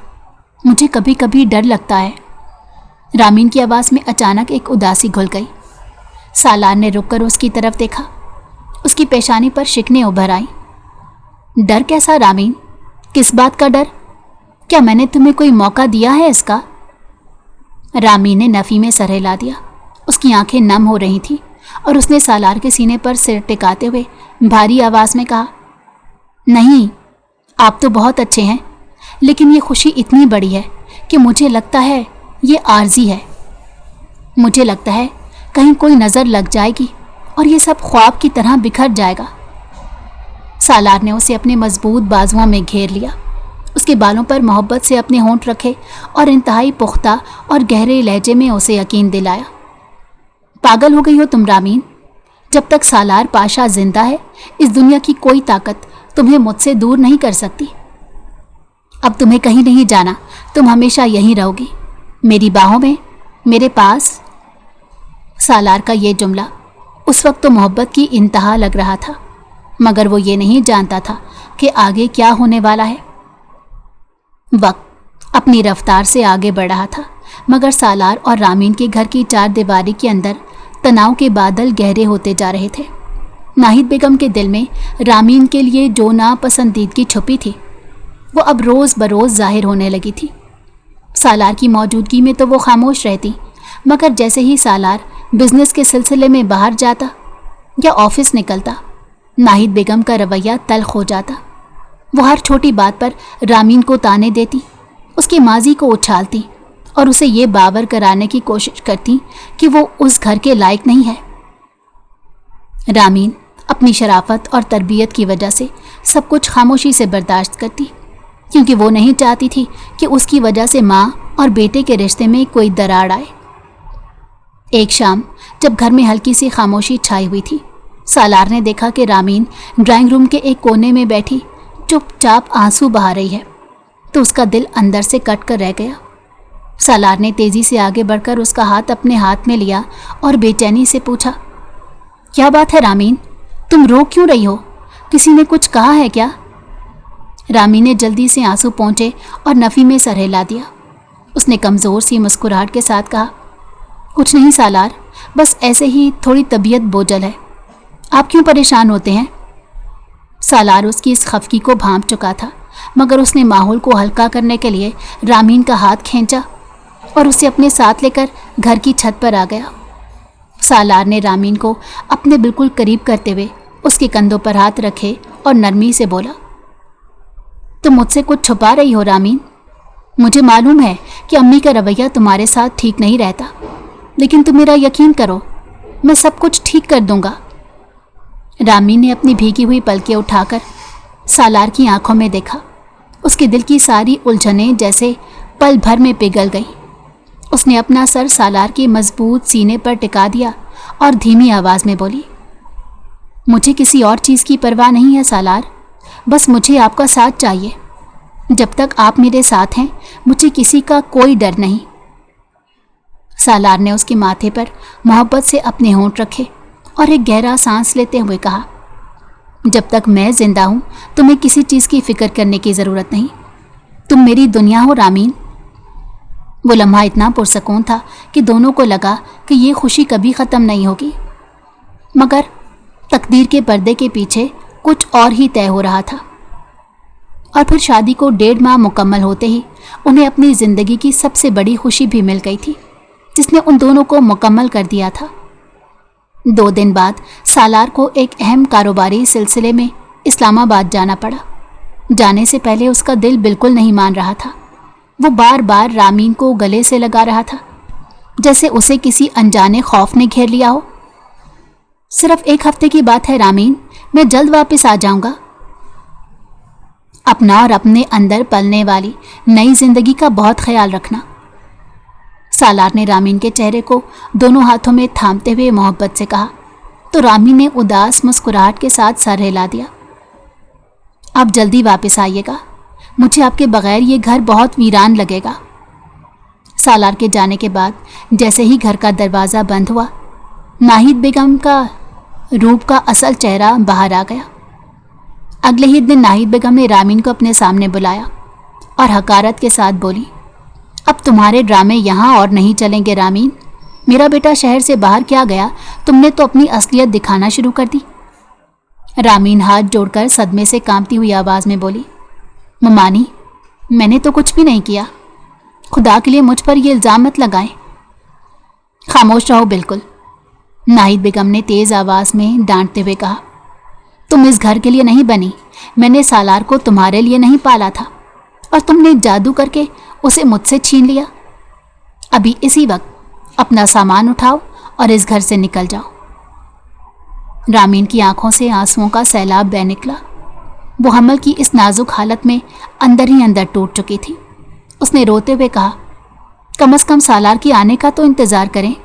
मुझे कभी कभी डर लगता है। रामीन की आवाज़ में अचानक एक उदासी घुल गई। सालार ने रुककर उसकी तरफ देखा। उसकी पेशानी पर शिकने उभर आईं। डर कैसा रामीन? किस बात का डर? क्या मैंने तुम्हें कोई मौका दिया है इसका? रामीन ने नफ़ी में सर हिला दिया। उसकी आंखें नम हो रही थीं और उसने सालार के सीने पर सिर टिकाते हुए भारी आवाज़ में कहा, नहीं, आप तो बहुत अच्छे हैं, लेकिन ये खुशी इतनी बड़ी है कि मुझे लगता है ये आर्जी है। मुझे लगता है कहीं कोई नज़र लग जाएगी और ये सब ख्वाब की तरह बिखर जाएगा। सालार ने उसे अपने मजबूत बाजुओं में घेर लिया, उसके बालों पर मोहब्बत से अपने होंठ रखे और इंतहाई पुख्ता और गहरे लहजे में उसे यकीन दिलाया। पागल हो गई हो तुम रामीन? जब तक सालार पाशा जिंदा है, इस दुनिया की कोई ताकत तुम्हें मुझसे दूर नहीं कर सकती। अब तुम्हें कहीं नहीं जाना, तुम हमेशा यहीं रहोगी, मेरी बाहों में, मेरे पास। सालार का ये जुमला उस वक्त तो मोहब्बत की इंतहा लग रहा था, मगर वो ये नहीं जानता था कि आगे क्या होने वाला है। वक्त अपनी रफ्तार से आगे बढ़ रहा था, मगर सालार और रामीन के घर की चार दीवारी के अंदर तनाव के बादल गहरे होते जा रहे थे। नाहिद बेगम के दिल में रामीन के लिए जो नापसंदीदगी छुपी थी, वो अब रोज़ बरोज़ जाहिर होने लगी थी। सालार की मौजूदगी में तो वो खामोश रहती, मगर जैसे ही सालार बिजनेस के सिलसिले में बाहर जाता या ऑफिस निकलता, नाहिद बेगम का रवैया तल्ख हो जाता। वो हर छोटी बात पर रामीन को ताने देती, उसके माजी को उछालती और उसे ये बावर कराने की कोशिश करती कि वो उस घर के लायक नहीं है। रामीन अपनी शराफत और तरबियत की वजह से सब कुछ खामोशी से बर्दाश्त करती, क्योंकि वो नहीं चाहती थी कि उसकी वजह से माँ और बेटे के रिश्ते में कोई दरार आए। एक शाम जब घर में हल्की सी खामोशी छाई हुई थी, सालार ने देखा कि रामीन ड्राइंग रूम के एक कोने में बैठी चुपचाप आंसू बहा रही है, तो उसका दिल अंदर से कट कर रह गया। सालार ने तेज़ी से आगे बढ़कर उसका हाथ अपने हाथ में लिया और बेचैनी से पूछा, क्या बात है रामीन, तुम रो क्यों रही हो? किसी ने कुछ कहा है क्या? रामीन ने जल्दी से आंसू पोंछे और नफ़ी में सर हिला दिया। उसने कमज़ोर सी मुस्कुराहट के साथ कहा, कुछ नहीं सालार, बस ऐसे ही थोड़ी तबीयत बोझल है। आप क्यों परेशान होते हैं? सालार उसकी इस खफकी को भांप चुका था, मगर उसने माहौल को हल्का करने के लिए रामीन का हाथ खींचा और उसे अपने साथ लेकर घर की छत पर आ गया। सालार ने रामीन को अपने बिल्कुल करीब करते हुए उसके कंधों पर हाथ रखे और नरमी से बोला, तुम मुझसे कुछ छुपा रही हो रामीन। मुझे मालूम है कि अम्मी का रवैया तुम्हारे साथ ठीक नहीं रहता, लेकिन तुम मेरा यकीन करो, मैं सब कुछ ठीक कर दूंगा। रामीन ने अपनी भीगी हुई पलकें उठाकर सालार की आंखों में देखा। उसके दिल की सारी उलझनें जैसे पल भर में पिघल गई। उसने अपना सर सालार के मजबूत सीने पर टिका दिया और धीमी आवाज में बोली, मुझे किसी और चीज़ की परवाह नहीं है सालार, बस मुझे आपका साथ चाहिए। जब तक आप मेरे साथ हैं मुझे किसी का कोई डर नहीं। सालार ने उसके माथे पर मोहब्बत से अपने होंठ रखे और एक गहरा सांस लेते हुए कहा, जब तक मैं जिंदा हूं तुम्हें किसी चीज़ की फिक्र करने की ज़रूरत नहीं। तुम मेरी दुनिया हो रामीन। वो लम्हा इतना पुरसकून था कि दोनों को लगा कि ये खुशी कभी ख़त्म नहीं होगी, मगर तकदीर के पर्दे के पीछे कुछ और ही तय हो रहा था। और फिर शादी को 1.5 माह मुकम्मल होते ही उन्हें अपनी ज़िंदगी की सबसे बड़ी खुशी भी मिल गई थी, जिसने उन दोनों को मुकम्मल कर दिया था। 2 दिन बाद सालार को एक अहम कारोबारी सिलसिले में इस्लामाबाद जाना पड़ा। जाने से पहले उसका दिल बिल्कुल नहीं मान रहा था। वो बार बार रामीन को गले से लगा रहा था, जैसे उसे किसी अनजाने खौफ ने घेर लिया हो। सिर्फ 1 हफ्ते की बात है रामीन, मैं जल्द वापस आ जाऊंगा। अपना और अपने अंदर पलने वाली नई जिंदगी का बहुत ख्याल रखना। सालार ने रामीन के चेहरे को दोनों हाथों में थामते हुए मोहब्बत से कहा, तो रामीन ने उदास मुस्कुराहट के साथ सर हिला दिया। आप जल्दी वापस आइएगा, मुझे आपके बगैर ये घर बहुत वीरान लगेगा। सालार के जाने के बाद जैसे ही घर का दरवाज़ा बंद हुआ, नाहिद बेगम का रूप का असल चेहरा बाहर आ गया। अगले ही दिन नाहिद बेगम ने रामीन को अपने सामने बुलाया और हकारत के साथ बोली, अब तुम्हारे ड्रामे यहाँ और नहीं चलेंगे रामीन। मेरा बेटा शहर से बाहर क्या गया, तुमने तो अपनी असलियत दिखाना शुरू कर दी। रामीन हाथ जोड़कर सदमे से कांपती हुई आवाज़ में बोली, ममानी, मैंने तो कुछ भी नहीं किया। खुदा के लिए मुझ पर यह इल्ज़ाम मत लगाएं। खामोश रहो बिल्कुल, नाहिद बेगम ने तेज़ आवाज़ में डांटते हुए कहा, तुम इस घर के लिए नहीं बनी। मैंने सालार को तुम्हारे लिए नहीं पाला था और तुमने जादू करके उसे मुझसे छीन लिया। अभी इसी वक्त अपना सामान उठाओ और इस घर से निकल जाओ। रामीन की आंखों से आंसुओं का सैलाब बह निकला। वो हमल की इस नाजुक हालत में अंदर ही अंदर टूट चुकी थी। उसने रोते हुए कहा, कम से कम सालार के आने का तो इंतज़ार करें।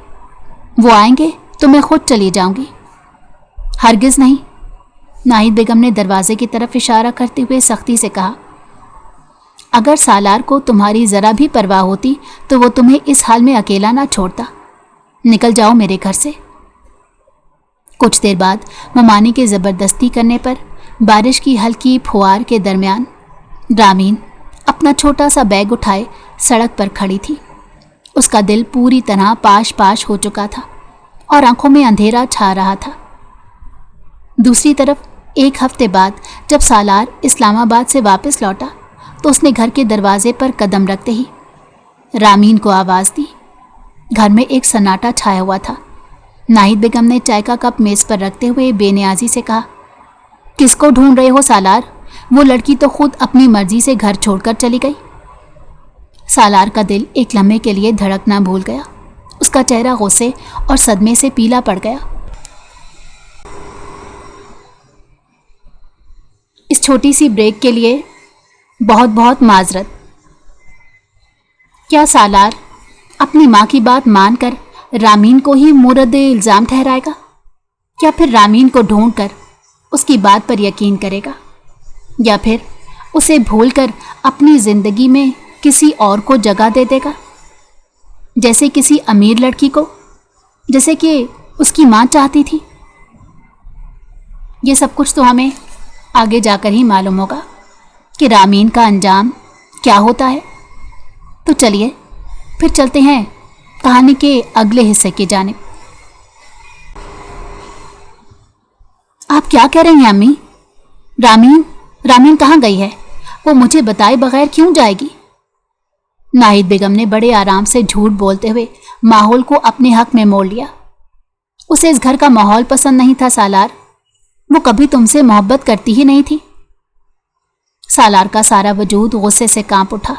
वो आएंगे तो मैं खुद चली जाऊंगी। हरगिज़ नहीं, नाहिद बेगम ने दरवाजे की तरफ इशारा करते हुए सख्ती से कहा, अगर सालार को तुम्हारी ज़रा भी परवाह होती तो वो तुम्हें इस हाल में अकेला ना छोड़ता। निकल जाओ मेरे घर से। कुछ देर बाद ममानी के ज़बरदस्ती करने पर बारिश की हल्की फुहार के दरमियान रामीन अपना छोटा सा बैग उठाए सड़क पर खड़ी थी। उसका दिल पूरी तरह पाश पाश हो चुका था और आंखों में अंधेरा छा रहा था। दूसरी तरफ 1 हफ्ते बाद जब सालार इस्लामाबाद से वापस लौटा तो उसने घर के दरवाजे पर कदम रखते ही रामीन को आवाज़ दी। घर में एक सन्नाटा छाया हुआ था। नाहिद बेगम ने चाय का कप मेज़ पर रखते हुए बेनियाजी से कहा, किसको ढूंढ रहे हो सालार? वो लड़की तो खुद अपनी मर्जी से घर छोड़कर चली गई। सालार का दिल एक लम्हे के लिए धड़कना भूल गया। उसका चेहरा गुस्से और सदमे से पीला पड़ गया। इस छोटी सी ब्रेक के लिए बहुत बहुत माजरत। क्या सालार अपनी माँ की बात मानकर रामीन को ही मुर्द इल्ज़ाम ठहराएगा, या फिर रामीन को ढूंढकर उसकी बात पर यकीन करेगा, या फिर उसे भूलकर अपनी ज़िंदगी में किसी और को जगह दे देगा, जैसे किसी अमीर लड़की को, जैसे कि उसकी माँ चाहती थी। ये सब कुछ तो हमें आगे जाकर ही मालूम होगा कि रामीन का अंजाम क्या होता है। तो चलिए फिर चलते हैं कहानी के अगले हिस्से की जानिब। आप क्या कह रही हैं अम्मी? रामीन कहाँ गई है? वो मुझे बताए बगैर क्यों जाएगी? नाहिद बेगम ने बड़े आराम से झूठ बोलते हुए माहौल को अपने हक में मोड़ लिया। उसे इस घर का माहौल पसंद नहीं था सालार। वो कभी तुमसे मोहब्बत करती ही नहीं थी। सालार का सारा वजूद गुस्से से कांप उठा।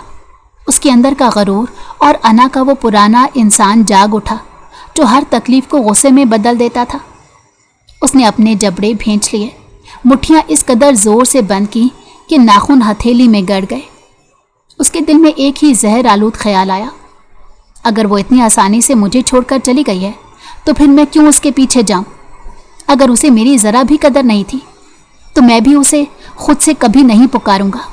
उसके अंदर का गरूर और अना का वो पुराना इंसान जाग उठा जो हर तकलीफ को गुस्से में बदल देता था। उसने अपने जबड़े भींच लिए, मुट्ठियां इस कदर जोर से बंद की कि नाखून हथेली में गड़ गए। उसके दिल में एक ही जहर आलूद ख्याल आया, अगर वो इतनी आसानी से मुझे छोड़कर चली गई है तो फिर मैं क्यों उसके पीछे जाऊं? अगर उसे मेरी ज़रा भी कदर नहीं थी तो मैं भी उसे खुद से कभी नहीं पुकारूंगा।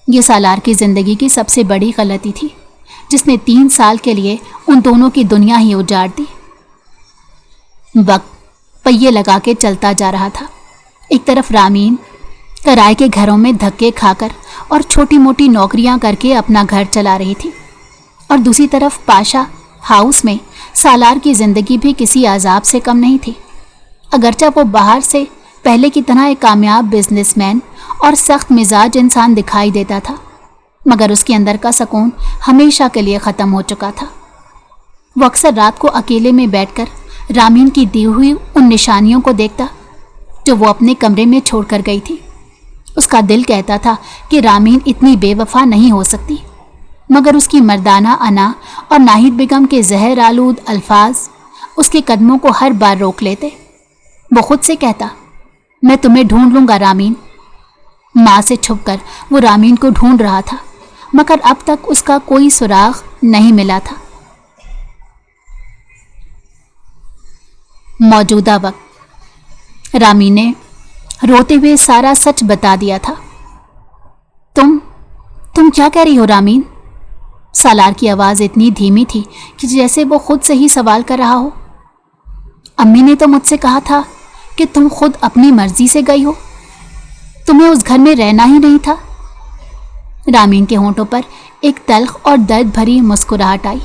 ये सालार की ज़िंदगी की सबसे बड़ी गलती थी, जिसने 3 साल के लिए उन दोनों की दुनिया ही उजाड़ दी। वक्त पहिए लगा के चलता जा रहा था। एक तरफ रामीन किराए के घरों में धक्के खाकर और छोटी मोटी नौकरियां करके अपना घर चला रही थी, और दूसरी तरफ पाशा हाउस में सालार की ज़िंदगी भी किसी अजाब से कम नहीं थी। अगरचे वो बाहर से पहले की तरह एक कामयाब बिजनेसमैन और सख्त मिजाज इंसान दिखाई देता था, मगर उसके अंदर का सुकून हमेशा के लिए ख़त्म हो चुका था। वो अक्सर रात को अकेले में बैठकर रामीन की दी हुई उन निशानियों को देखता जो वो अपने कमरे में छोड़कर गई थी। उसका दिल कहता था कि रामीन इतनी बेवफा नहीं हो सकती, मगर उसकी मर्दाना अना और नाहिद बेगम के जहर आलूद अल्फाज उसके कदमों को हर बार रोक लेते। वो खुद से कहता, मैं तुम्हें ढूंढ लूँगा रामीन। माँ से छुपकर वो रामीन को ढूंढ रहा था, मगर अब तक उसका कोई सुराग नहीं मिला था। मौजूदा वक्त रामीन ने रोते हुए सारा सच बता दिया था। तुम क्या कह रही हो रामीन? सालार की आवाज़ इतनी धीमी थी कि जैसे वो खुद से ही सवाल कर रहा हो। अम्मी ने तो मुझसे कहा था कि तुम खुद अपनी मर्जी से गई हो, तुम्हें उस घर में रहना ही नहीं था। रामीन के होंठों पर एक तल्ख और दर्द भरी मुस्कुराहट आई।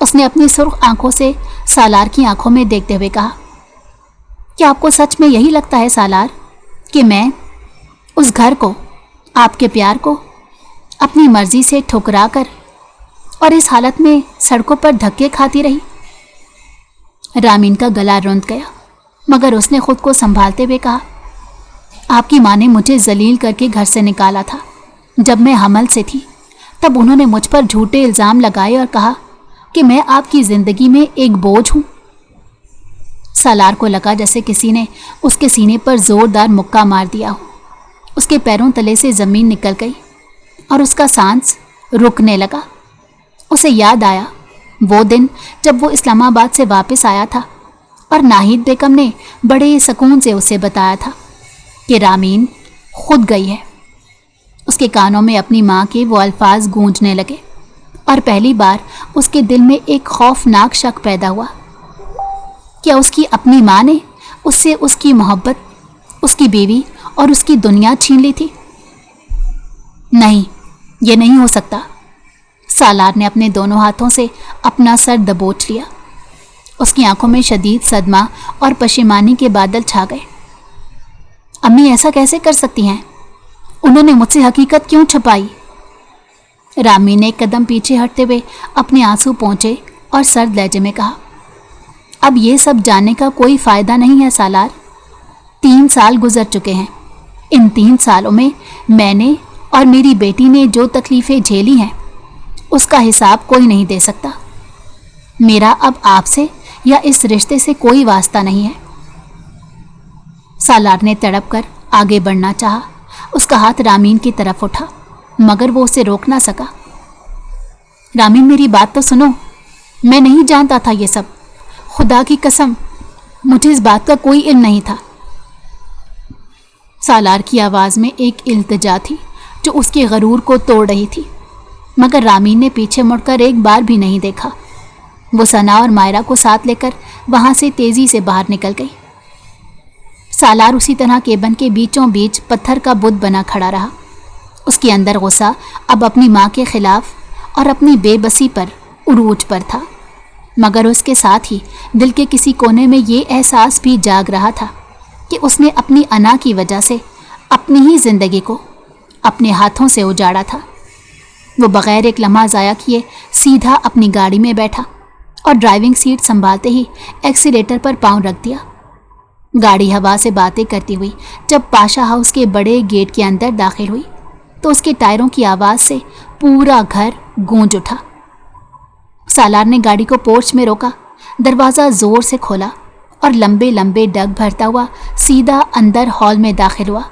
उसने अपनी सुर्ख आंखों से सालार की आंखों में देखते हुए कहा, क्या आपको सच में यही लगता है सालार कि मैं उस घर को, आपके प्यार को अपनी मर्जी से ठुकरा कर और इस हालत में सड़कों पर धक्के खाती रही? रामीन का गला रुंध गया, मगर उसने खुद को संभालते हुए कहा, आपकी माँ ने मुझे जलील करके घर से निकाला था। जब मैं हमल से थी तब उन्होंने मुझ पर झूठे इल्ज़ाम लगाए और कहा कि मैं आपकी ज़िंदगी में एक बोझ हूँ। सालार को लगा जैसे किसी ने उसके सीने पर ज़ोरदार मुक्का मार दिया हो। उसके पैरों तले से ज़मीन निकल गई और उसका सांस रुकने लगा। उसे याद आया वो दिन जब वो इस्लामाबाद से वापस आया था और नाहिद बेगम ने बड़े सुकून से उसे बताया था कि रामीन खुद गई है। उसके कानों में अपनी माँ के वो अल्फाज गूंजने लगे और पहली बार उसके दिल में एक खौफनाक शक पैदा हुआ। क्या उसकी अपनी माँ ने उससे उसकी मोहब्बत, उसकी बीवी और उसकी दुनिया छीन ली थी? नहीं, ये नहीं हो सकता। सालार ने अपने दोनों हाथों से अपना सर दबोच लिया। उसकी आंखों में शदीद सदमा और पशेमानी के बादल छा गए। अम्मी ऐसा कैसे कर सकती हैं? उन्होंने मुझसे हकीकत क्यों छुपाई? रामी ने एक कदम पीछे हटते हुए अपने आंसू पोंछे और सर्द लहजे में कहा, अब ये सब जानने का कोई फ़ायदा नहीं है सालार। 3 साल गुजर चुके हैं। इन 3 सालों में मैंने और मेरी बेटी ने जो तकलीफ़ें झेली हैं उसका हिसाब कोई नहीं दे सकता। मेरा अब आपसे या इस रिश्ते से कोई वास्ता नहीं है। सालार ने तड़प कर आगे बढ़ना चाहा। उसका हाथ रामीन की तरफ उठा, मगर वो उसे रोक ना सका। रामीन, मेरी बात तो सुनो। मैं नहीं जानता था ये सब। खुदा की कसम, मुझे इस बात का कोई इल्म नहीं था। सालार की आवाज़ में एक इल्तिजा थी जो उसके गरूर को तोड़ रही थी, मगर रामीन ने पीछे मुड़कर एक बार भी नहीं देखा। वो सना और मायरा को साथ लेकर वहाँ से तेज़ी से बाहर निकल गई। सालार उसी तरह केबन के बीचों बीच पत्थर का बुत बना खड़ा रहा। उसके अंदर गुस्सा अब अपनी माँ के खिलाफ और अपनी बेबसी पर उरूज पर था, मगर उसके साथ ही दिल के किसी कोने में ये एहसास भी जाग रहा था कि उसने अपनी अना की वजह से अपनी ही ज़िंदगी को अपने हाथों से उजाड़ा था। वो बग़ैर एक लम्हा ज़ाया किए सीधा अपनी गाड़ी में बैठा और ड्राइविंग सीट संभालते ही एक्सीलेटर पर पाँव रख दिया। गाड़ी हवा से बातें करती हुई जब पाशा हाउस के बड़े गेट के अंदर दाखिल हुई तो उसके टायरों की आवाज़ से पूरा घर गूंज उठा। सालार ने गाड़ी को पोर्च में रोका, दरवाज़ा ज़ोर से खोला और लंबे लंबे डग भरता हुआ सीधा अंदर हॉल में दाखिल हुआ।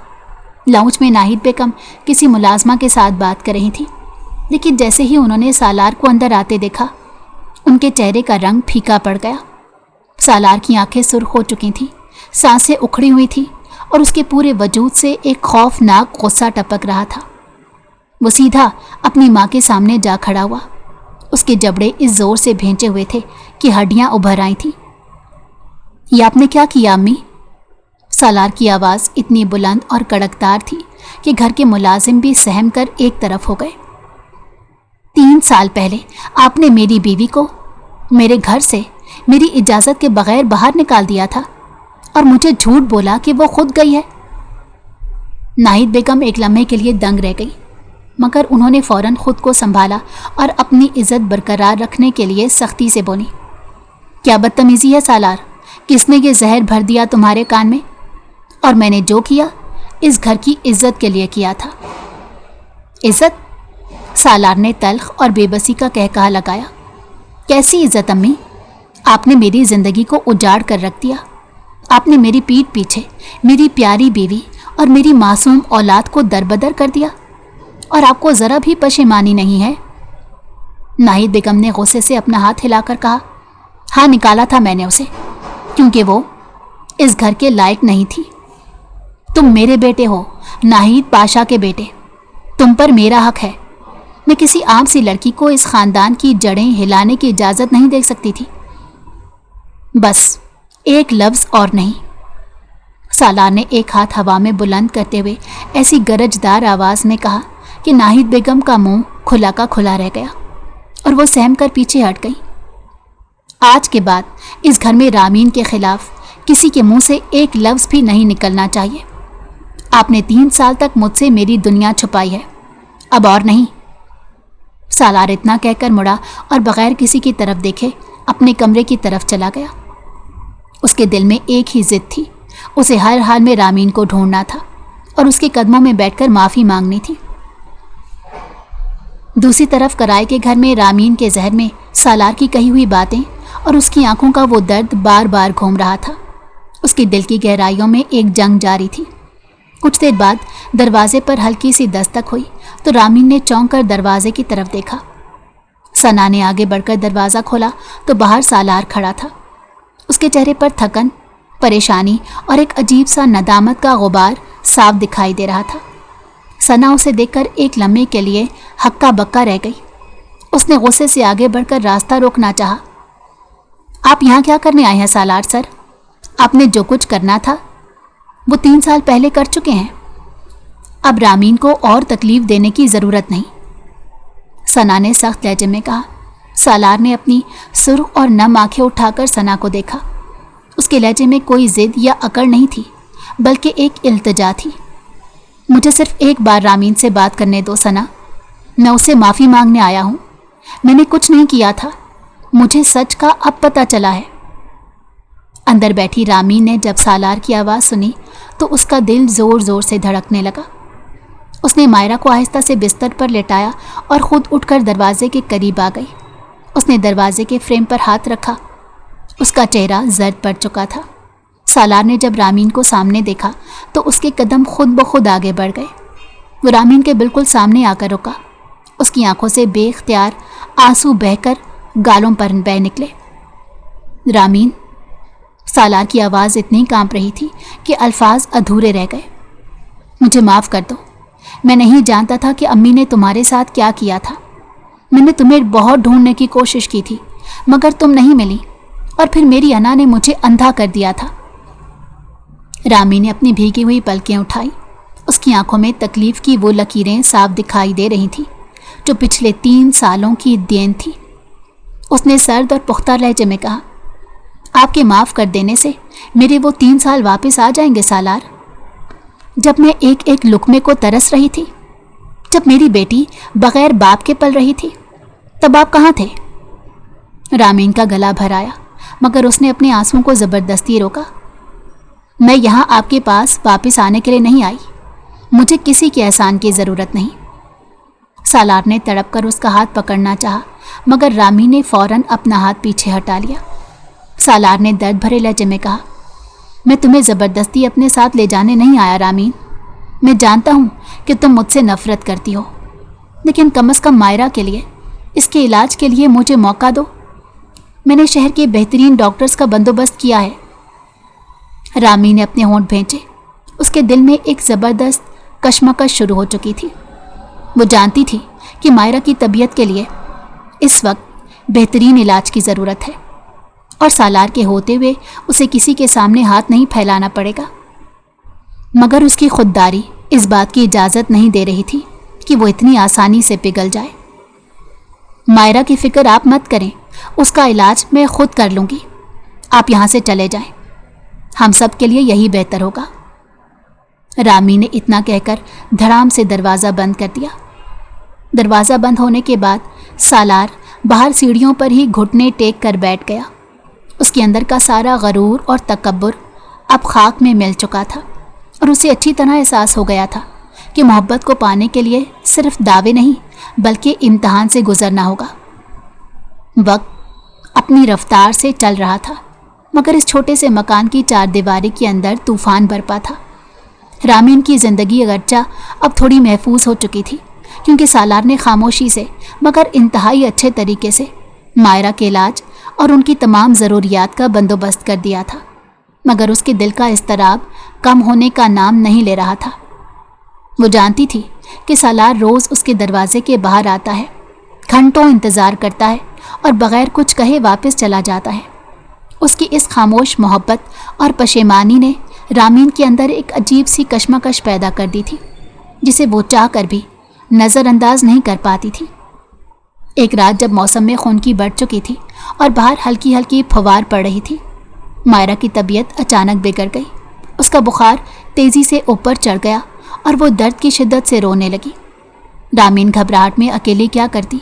लाउंज में नाहिद बेगम किसी मुलाजमा के साथ बात कर रही थी, लेकिन जैसे ही उन्होंने सालार को अंदर आते देखा, उनके चेहरे का रंग फीका पड़ गया। सालार की आंखें सुर्ख हो चुकी थीं, सांसें उखड़ी हुई थी और उसके पूरे वजूद से एक खौफनाक गुस्सा टपक रहा था। वो सीधा अपनी माँ के सामने जा खड़ा हुआ। उसके जबड़े इस जोर से भेंचे हुए थे कि हड्डियां उभर आई थीं। ये आपने क्या किया अम्मी? सालार की आवाज़ इतनी बुलंद और कड़कदार थी कि घर के मुलाजिम भी सहम कर एक तरफ हो गए। 3 साल पहले आपने मेरी बीवी को मेरे घर से मेरी इजाज़त के बगैर बाहर निकाल दिया था और मुझे झूठ बोला कि वो खुद गई है। नाहिद बेगम एक लम्हे के लिए दंग रह गई, मगर उन्होंने फ़ौरन खुद को संभाला और अपनी इज्जत बरकरार रखने के लिए सख्ती से बोली, क्या बदतमीज़ी है सालार? किसने ये जहर भर दिया तुम्हारे कान में? और मैंने जो किया इस घर की इज्जत के लिए किया था। इज्जत? सालार ने तल्ख और बेबसी का कहकहा लगाया। कैसी इज्जत अम्मी? आपने मेरी ज़िंदगी को उजाड़ कर रख दिया। आपने मेरी पीठ पीछे मेरी प्यारी बीवी और मेरी मासूम औलाद को दरबदर कर दिया, और आपको ज़रा भी पशेमानी नहीं है? नाहिद बेगम ने गुस्से से अपना हाथ हिलाकर कहा, हाँ, निकाला था मैंने उसे, क्योंकि वो इस घर के लायक नहीं थी। तुम मेरे बेटे हो, नाहिद पाशा के बेटे। तुम पर मेरा हक है। मैं किसी आम सी लड़की को इस ख़ानदान की जड़ें हिलाने की इजाज़त नहीं दे सकती थी। बस एक लफ्ज़ और नहीं। सालार ने एक हाथ हवा में बुलंद करते हुए ऐसी गरजदार आवाज़ में कहा कि नाहिद बेगम का मुंह खुला का खुला रह गया और वो सहम कर पीछे हट गई। आज के बाद इस घर में रामीन के खिलाफ किसी के मुंह से एक लफ्ज़ भी नहीं निकलना चाहिए। आपने 3 साल तक मुझसे मेरी दुनिया छुपाई है, अब और नहीं। सालार इतना कहकर मुड़ा और बगैर किसी की तरफ देखे अपने कमरे की तरफ चला गया। उसके दिल में एक ही जिद थी, उसे हर हाल में रामीन को ढूंढना था और उसके कदमों में बैठकर माफ़ी मांगनी थी। दूसरी तरफ कराए के घर में रामीन के जहर में सालार की कही हुई बातें और उसकी आंखों का वो दर्द बार बार घूम रहा था। उसके दिल की गहराइयों में एक जंग जारी थी। कुछ देर बाद दरवाजे पर हल्की सी दस्तक हुई तो रामीन ने चौंक कर दरवाजे की तरफ देखा। सना ने आगे बढ़कर दरवाज़ा खोला तो बाहर सालार खड़ा था। उसके चेहरे पर थकन, परेशानी और एक अजीब सा नदामत का गुबार साफ दिखाई दे रहा था। सना उसे देखकर एक लम्हे के लिए हक्का बक्का रह गई। उसने गुस्से से आगे बढ़कर रास्ता रोकना चाहा। आप यहाँ क्या करने आए हैं सालार सर? आपने जो कुछ करना था वो 3 साल पहले कर चुके हैं। अब रामीन को और तकलीफ देने की ज़रूरत नहीं, सना ने सख्त लहजे में कहा। सालार ने अपनी सुर्ख और नम आंखें उठाकर सना को देखा। उसके लहजे में कोई जिद या अकड़ नहीं थी, बल्कि एक इल्तिजा थी। मुझे सिर्फ एक बार रामीन से बात करने दो सना, मैं उससे माफ़ी मांगने आया हूँ। मैंने कुछ नहीं किया था, मुझे सच का अब पता चला है। अंदर बैठी रामीन ने जब सालार की आवाज़ सुनी तो उसका दिल ज़ोर ज़ोर से धड़कने लगा। उसने मायरा को आहिस्ता से बिस्तर पर लेटाया और ख़ुद उठकर दरवाजे के करीब आ गई। उसने दरवाजे के फ्रेम पर हाथ रखा। उसका चेहरा जर्द पड़ चुका था। सालार ने जब रामीन को सामने देखा तो उसके कदम खुद ब खुद आगे बढ़ गए। वो रामीन के बिल्कुल सामने आकर रुका। उसकी आंखों से बेख्तियार आंसू बहकर गालों पर बह निकले। रामीन, सालार की आवाज़ इतनी कांप रही थी कि अल्फाज अधूरे रह गए। मुझे माफ़ कर दो, मैं नहीं जानता था कि अम्मी ने तुम्हारे साथ क्या किया था। मैंने तुम्हें बहुत ढूंढने की कोशिश की थी, मगर तुम नहीं मिली, और फिर मेरी अना ने मुझे अंधा कर दिया था। रामी ने अपनी भीगी हुई पलकें उठाई। उसकी आंखों में तकलीफ़ की वो लकीरें साफ दिखाई दे रही थीं जो पिछले 3 सालों की देन थी। उसने सर्द और पुख्ता लहजे में कहा, आपके माफ़ कर देने से मेरे वो 3 साल वापस आ जाएंगे सालार। जब मैं एक एक लुकमे को तरस रही थी, जब मेरी बेटी बग़ैर बाप के पल रही थी, तब आप कहाँ थे? रामीन का गला भर आया, मगर उसने अपने आंसुओं को ज़बरदस्ती रोका। मैं यहाँ आपके पास वापस आने के लिए नहीं आई, मुझे किसी के एहसान की ज़रूरत नहीं। सालार ने तड़प कर उसका हाथ पकड़ना चाहा, मगर रामी ने फ़ौरन अपना हाथ पीछे हटा लिया। सालार ने दर्द भरे लहजे में कहा। मैं तुम्हें ज़बरदस्ती अपने साथ ले जाने नहीं आया रामीन। मैं जानता हूँ कि तुम मुझसे नफरत करती हो, लेकिन कम से कम मायरा के लिए, इसके इलाज के लिए मुझे मौका दो। मैंने शहर के बेहतरीन डॉक्टर्स का बंदोबस्त किया है। रामी ने अपने होंठ भींचे। उसके दिल में एक ज़बरदस्त कश्मकश शुरू हो चुकी थी। वो जानती थी कि मायरा की तबीयत के लिए इस वक्त बेहतरीन इलाज की ज़रूरत है, और सालार के होते हुए उसे किसी के सामने हाथ नहीं फैलाना पड़ेगा। मगर उसकी खुददारी इस बात की इजाज़त नहीं दे रही थी कि वो इतनी आसानी से पिघल जाए। मायरा की फ़िक्र आप मत करें, उसका इलाज मैं खुद कर लूँगी। आप यहाँ से चले जाएं, हम सब के लिए यही बेहतर होगा। रामी ने इतना कहकर धड़ाम से दरवाज़ा बंद कर दिया। दरवाज़ा बंद होने के बाद सालार बाहर सीढ़ियों पर ही घुटने टेक कर बैठ गया। उसके अंदर का सारा गरूर और तकब्बुर अब खाक में मिल चुका था, और उसे अच्छी तरह एहसास हो गया था कि मोहब्बत को पाने के लिए सिर्फ दावे नहीं बल्कि इम्तहान से गुजरना होगा। वक्त अपनी रफ्तार से चल रहा था, मगर इस छोटे से मकान की चारदीवारी के अंदर तूफान बरपा था। रामीन की ज़िंदगी अगरचा अब थोड़ी महफूज हो चुकी थी, क्योंकि सालार ने खामोशी से मगर इंतहाई अच्छे तरीके से मायरा के इलाज और उनकी तमाम ज़रूरियात का बंदोबस्त कर दिया था। मगर उसके दिल का इज़्तिराब कम होने का नाम नहीं ले रहा था। वो जानती थी कि सालार रोज़ उसके दरवाजे के बाहर आता है, घंटों इंतज़ार करता है और बग़ैर कुछ कहे वापस चला जाता है। उसकी इस खामोश मोहब्बत और पशेमानी ने रामीन के अंदर एक अजीब सी कश्मकश पैदा कर दी थी, जिसे वो चाह कर भी नज़रअंदाज नहीं कर पाती थी। एक रात जब मौसम में खुनकी बढ़ चुकी थी और बाहर हल्की हल्की फवार पड़ रही थी, मायरा की तबीयत अचानक बिगड़ गई। उसका बुखार तेज़ी से ऊपर चढ़ गया और वो दर्द की शिद्दत से रोने लगी। रामीन घबराहट में अकेली क्या करती।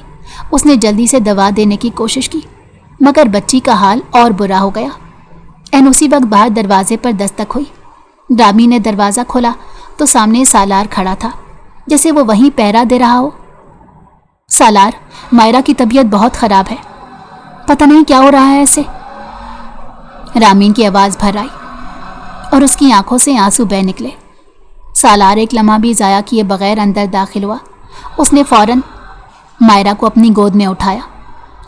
उसने जल्दी से दवा देने की कोशिश की, मगर बच्ची का हाल और बुरा हो गया। एन उसी वक्त बाहर दरवाजे पर दस्तक हुई। रामी ने दरवाज़ा खोला तो सामने सालार खड़ा था, जैसे वो वहीं पहरा दे रहा हो। सालार, मायरा की तबीयत बहुत ख़राब है, पता नहीं क्या हो रहा है ऐसे। रामीन की आवाज़ भर आई और उसकी आंखों से आंसू बह निकले। सालार एक लम्हा भी ज़ाया किए बगैर अंदर दाखिल हुआ। उसने फ़ौरन मायरा को अपनी गोद में उठाया,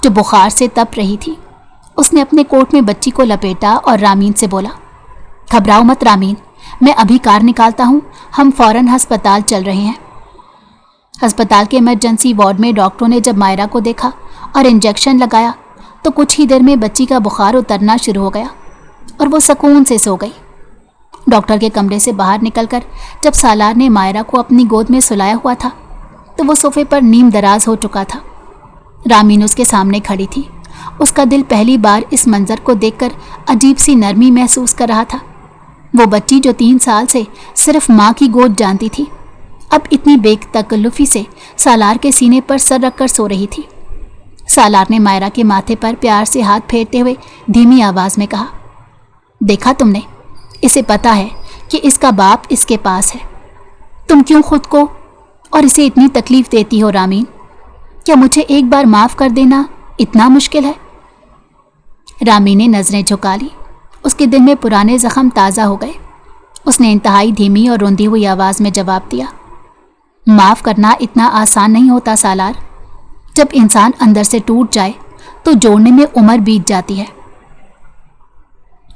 जो बुखार से तप रही थी। उसने अपने कोट में बच्ची को लपेटा और रामीन से बोला, घबराओ मत रामीन, मैं अभी कार निकालता हूँ, हम फ़ौरन हस्पताल चल रहे हैं। अस्पताल के इमरजेंसी वार्ड में डॉक्टरों ने जब मायरा को देखा और इंजेक्शन लगाया तो कुछ ही देर में बच्ची का बुखार उतरना शुरू हो गया और वो सुकून से सो गई। डॉक्टर के कमरे से बाहर निकलकर जब सालार ने मायरा को अपनी गोद में सुलाया हुआ था तो वो सोफे पर नीम दराज हो चुका था। रामीन उसके सामने खड़ी थी। उसका दिल पहली बार इस मंजर को देखकर अजीब सी नरमी महसूस कर रहा था। वो बच्ची जो 3 साल से सिर्फ माँ की गोद जानती थी, अब इतनी बेतकल्लुफ़ी से सालार के सीने पर सर रखकर सो रही थी। सालार ने मायरा के माथे पर प्यार से हाथ फेरते हुए धीमी आवाज़ में कहा, देखा तुमने, इसे पता है कि इसका बाप इसके पास है। तुम क्यों खुद को और इसे इतनी तकलीफ़ देती हो रामीन? क्या मुझे एक बार माफ़ कर देना इतना मुश्किल है? रामीन ने नज़रें झुका ली। उसके दिल में पुराने ज़ख्म ताज़ा हो गए। उसने इंतहाई धीमी और रोंदी हुई आवाज़ में जवाब दिया, माफ़ करना इतना आसान नहीं होता सालार। जब इंसान अंदर से टूट जाए तो जोड़ने में उम्र बीत जाती है।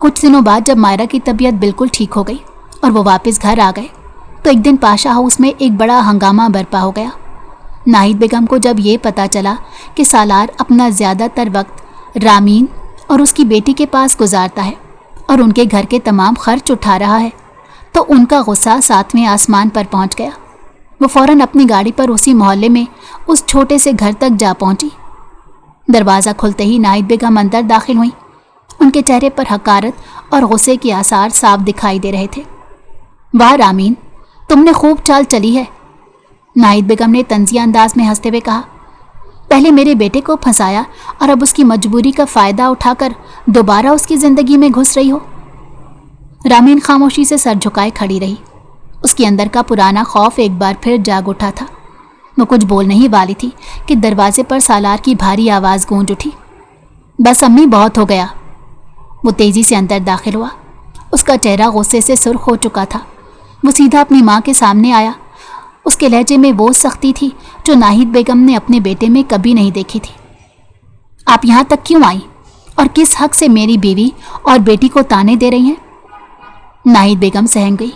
कुछ दिनों बाद जब मायरा की तबीयत बिल्कुल ठीक हो गई और वो वापस घर आ गए तो एक दिन पाशा हाउस में एक बड़ा हंगामा बरपा हो गया। नाहिद बेगम को जब ये पता चला कि सालार अपना ज़्यादातर वक्त रामीन और उसकी बेटी के पास गुजारता है और उनके घर के तमाम खर्च उठा रहा है, तो उनका गुस्सा 7वें आसमान पर पहुंच गया। वो फ़ौरन अपनी गाड़ी पर उसी मोहल्ले में उस छोटे से घर तक जा पहुंची। दरवाज़ा खुलते ही नाहिद बेगम अंदर दाखिल हुई। उनके चेहरे पर हकारत और गुस्से के आसार साफ दिखाई दे रहे थे। वाह रामीन, तुमने खूब चाल चली है, नाहिद बेगम ने तंजिया अंदाज में हंसते हुए कहा। पहले मेरे बेटे को फंसाया और अब उसकी मजबूरी का फ़ायदा उठाकर दोबारा उसकी ज़िंदगी में घुस रही हो। रामीन खामोशी से सर झुकाए खड़ी रही। उसके अंदर का पुराना खौफ एक बार फिर जाग उठा था। वो कुछ बोल नहीं वाली थी कि दरवाजे पर सालार की भारी आवाज़ गूंज उठी, बस अम्मी, बहुत हो गया। وہ تیزی سے اندر داخل ہوا۔ اس کا چہرہ غصے سے سرخ ہو چکا تھا۔ وہ سیدھا اپنی ماں کے سامنے آیا۔ اس کے لہجے میں وہ سختی تھی جو ناہید بیگم نے اپنے بیٹے میں کبھی نہیں دیکھی تھی۔ آپ یہاں تک کیوں آئی اور کس حق سے میری بیوی اور بیٹی کو تانے دے رہی ہیں؟ ناہید بیگم سہم گئی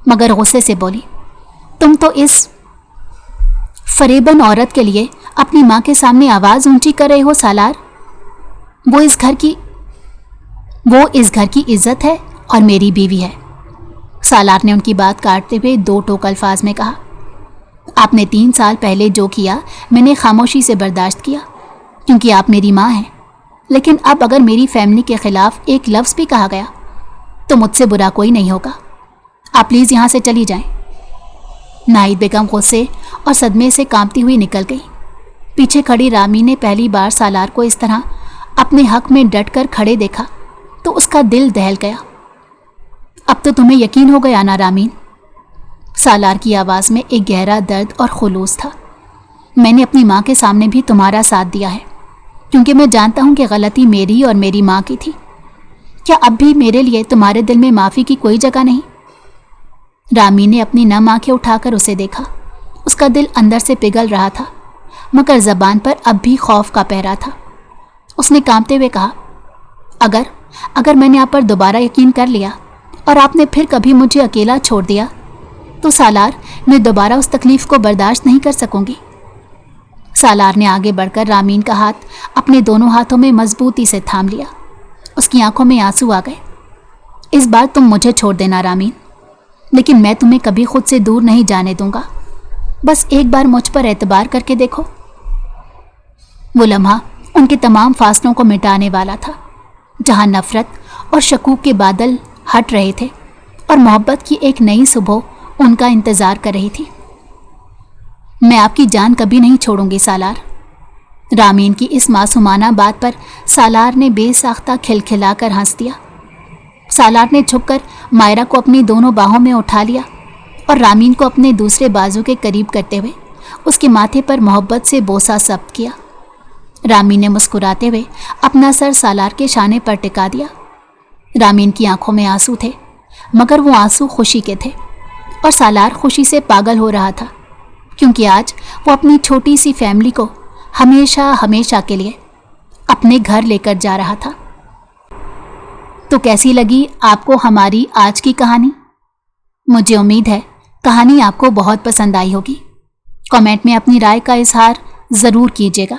مگر غصے سے بولی، تم تو اس فریبن عورت کے لیے اپنی ماں کے سامنے آواز اونچی کر رہے ہو سالار۔ وہ اس گھر کی عزت ہے اور میری بیوی ہے۔ سالار نے ان کی بات کاٹتے ہوئے دو ٹوک الفاظ میں کہا، آپ نے 3 سال پہلے جو کیا میں نے خاموشی سے برداشت کیا کیونکہ آپ میری ماں ہیں، لیکن اب اگر میری فیملی کے خلاف ایک لفظ بھی کہا گیا تو مجھ سے برا کوئی نہیں ہوگا۔ آپ پلیز یہاں سے چلی جائیں۔ ناہید بیگم غصے اور صدمے سے کانپتی ہوئی نکل گئی۔ پیچھے کھڑی رامی نے پہلی بار سالار کو اس طرح اپنے حق میں ڈٹ کر کھڑے دیکھا تو اس کا دل دہل گیا۔ اب تو تمہیں یقین ہو گیا نا رامین؟ سالار کی آواز میں ایک گہرا درد اور خلوص تھا۔ میں نے اپنی ماں کے سامنے بھی تمہارا ساتھ دیا ہے کیونکہ میں جانتا ہوں کہ غلطی میری اور میری ماں کی تھی۔ کیا اب بھی میرے لیے تمہارے دل میں معافی کی کوئی جگہ نہیں؟ رامی نے اپنی نم آنکھیں اٹھا کر اسے دیکھا۔ اس کا دل اندر سے پگھل رہا تھا مگر زبان پر اب بھی خوف کا پہرا تھا۔ اس نے کانپتے ہوئے کہا، اگر میں نے آپ پر دوبارہ یقین کر لیا اور آپ نے پھر کبھی مجھے اکیلا چھوڑ دیا تو سالار میں دوبارہ اس تکلیف کو برداشت نہیں کر سکوں گی۔ سالار نے آگے بڑھ کر رامین کا ہاتھ اپنے دونوں ہاتھوں میں مضبوطی سے تھام لیا۔ اس کی آنکھوں میں آنسو آ گئے۔ اس بار تم مجھے چھوڑ دینا رامین، لیکن میں تمہیں کبھی خود سے دور نہیں جانے دوں گا۔ بس ایک بار مجھ پر اعتبار کر کے دیکھو۔ وہ لمحہ ان کے تمام فاصلوں کو مٹانے والا تھا، جہاں نفرت اور شکوک کے بادل ہٹ رہے تھے اور محبت کی ایک نئی صبح ان کا انتظار کر رہی تھی۔ میں آپ کی جان کبھی نہیں چھوڑوں گی سالار۔ رامین کی اس معصومانہ بات پر سالار نے بے ساختہ کھلکھلا کر ہنس دیا۔ سالار نے جھک کر مائرہ کو اپنی دونوں باہوں میں اٹھا لیا اور رامین کو اپنے دوسرے بازو کے قریب کرتے ہوئے اس کے ماتھے پر محبت سے بوسہ ضبط کیا۔ رامین نے مسکراتے ہوئے اپنا سر سالار کے شانے پر ٹکا دیا۔ رامین کی آنکھوں میں آنسو تھے مگر وہ آنسو خوشی کے تھے، اور سالار خوشی سے پاگل ہو رہا تھا کیونکہ آج وہ اپنی چھوٹی سی فیملی کو ہمیشہ کے لیے اپنے گھر لے کر جا رہا تھا۔ تو کیسی لگی آپ کو ہماری آج کی کہانی؟ مجھے امید ہے کہانی آپ کو بہت پسند آئی ہوگی۔ کمنٹ میں اپنی رائے کا اظہار ضرور کیجیے گا۔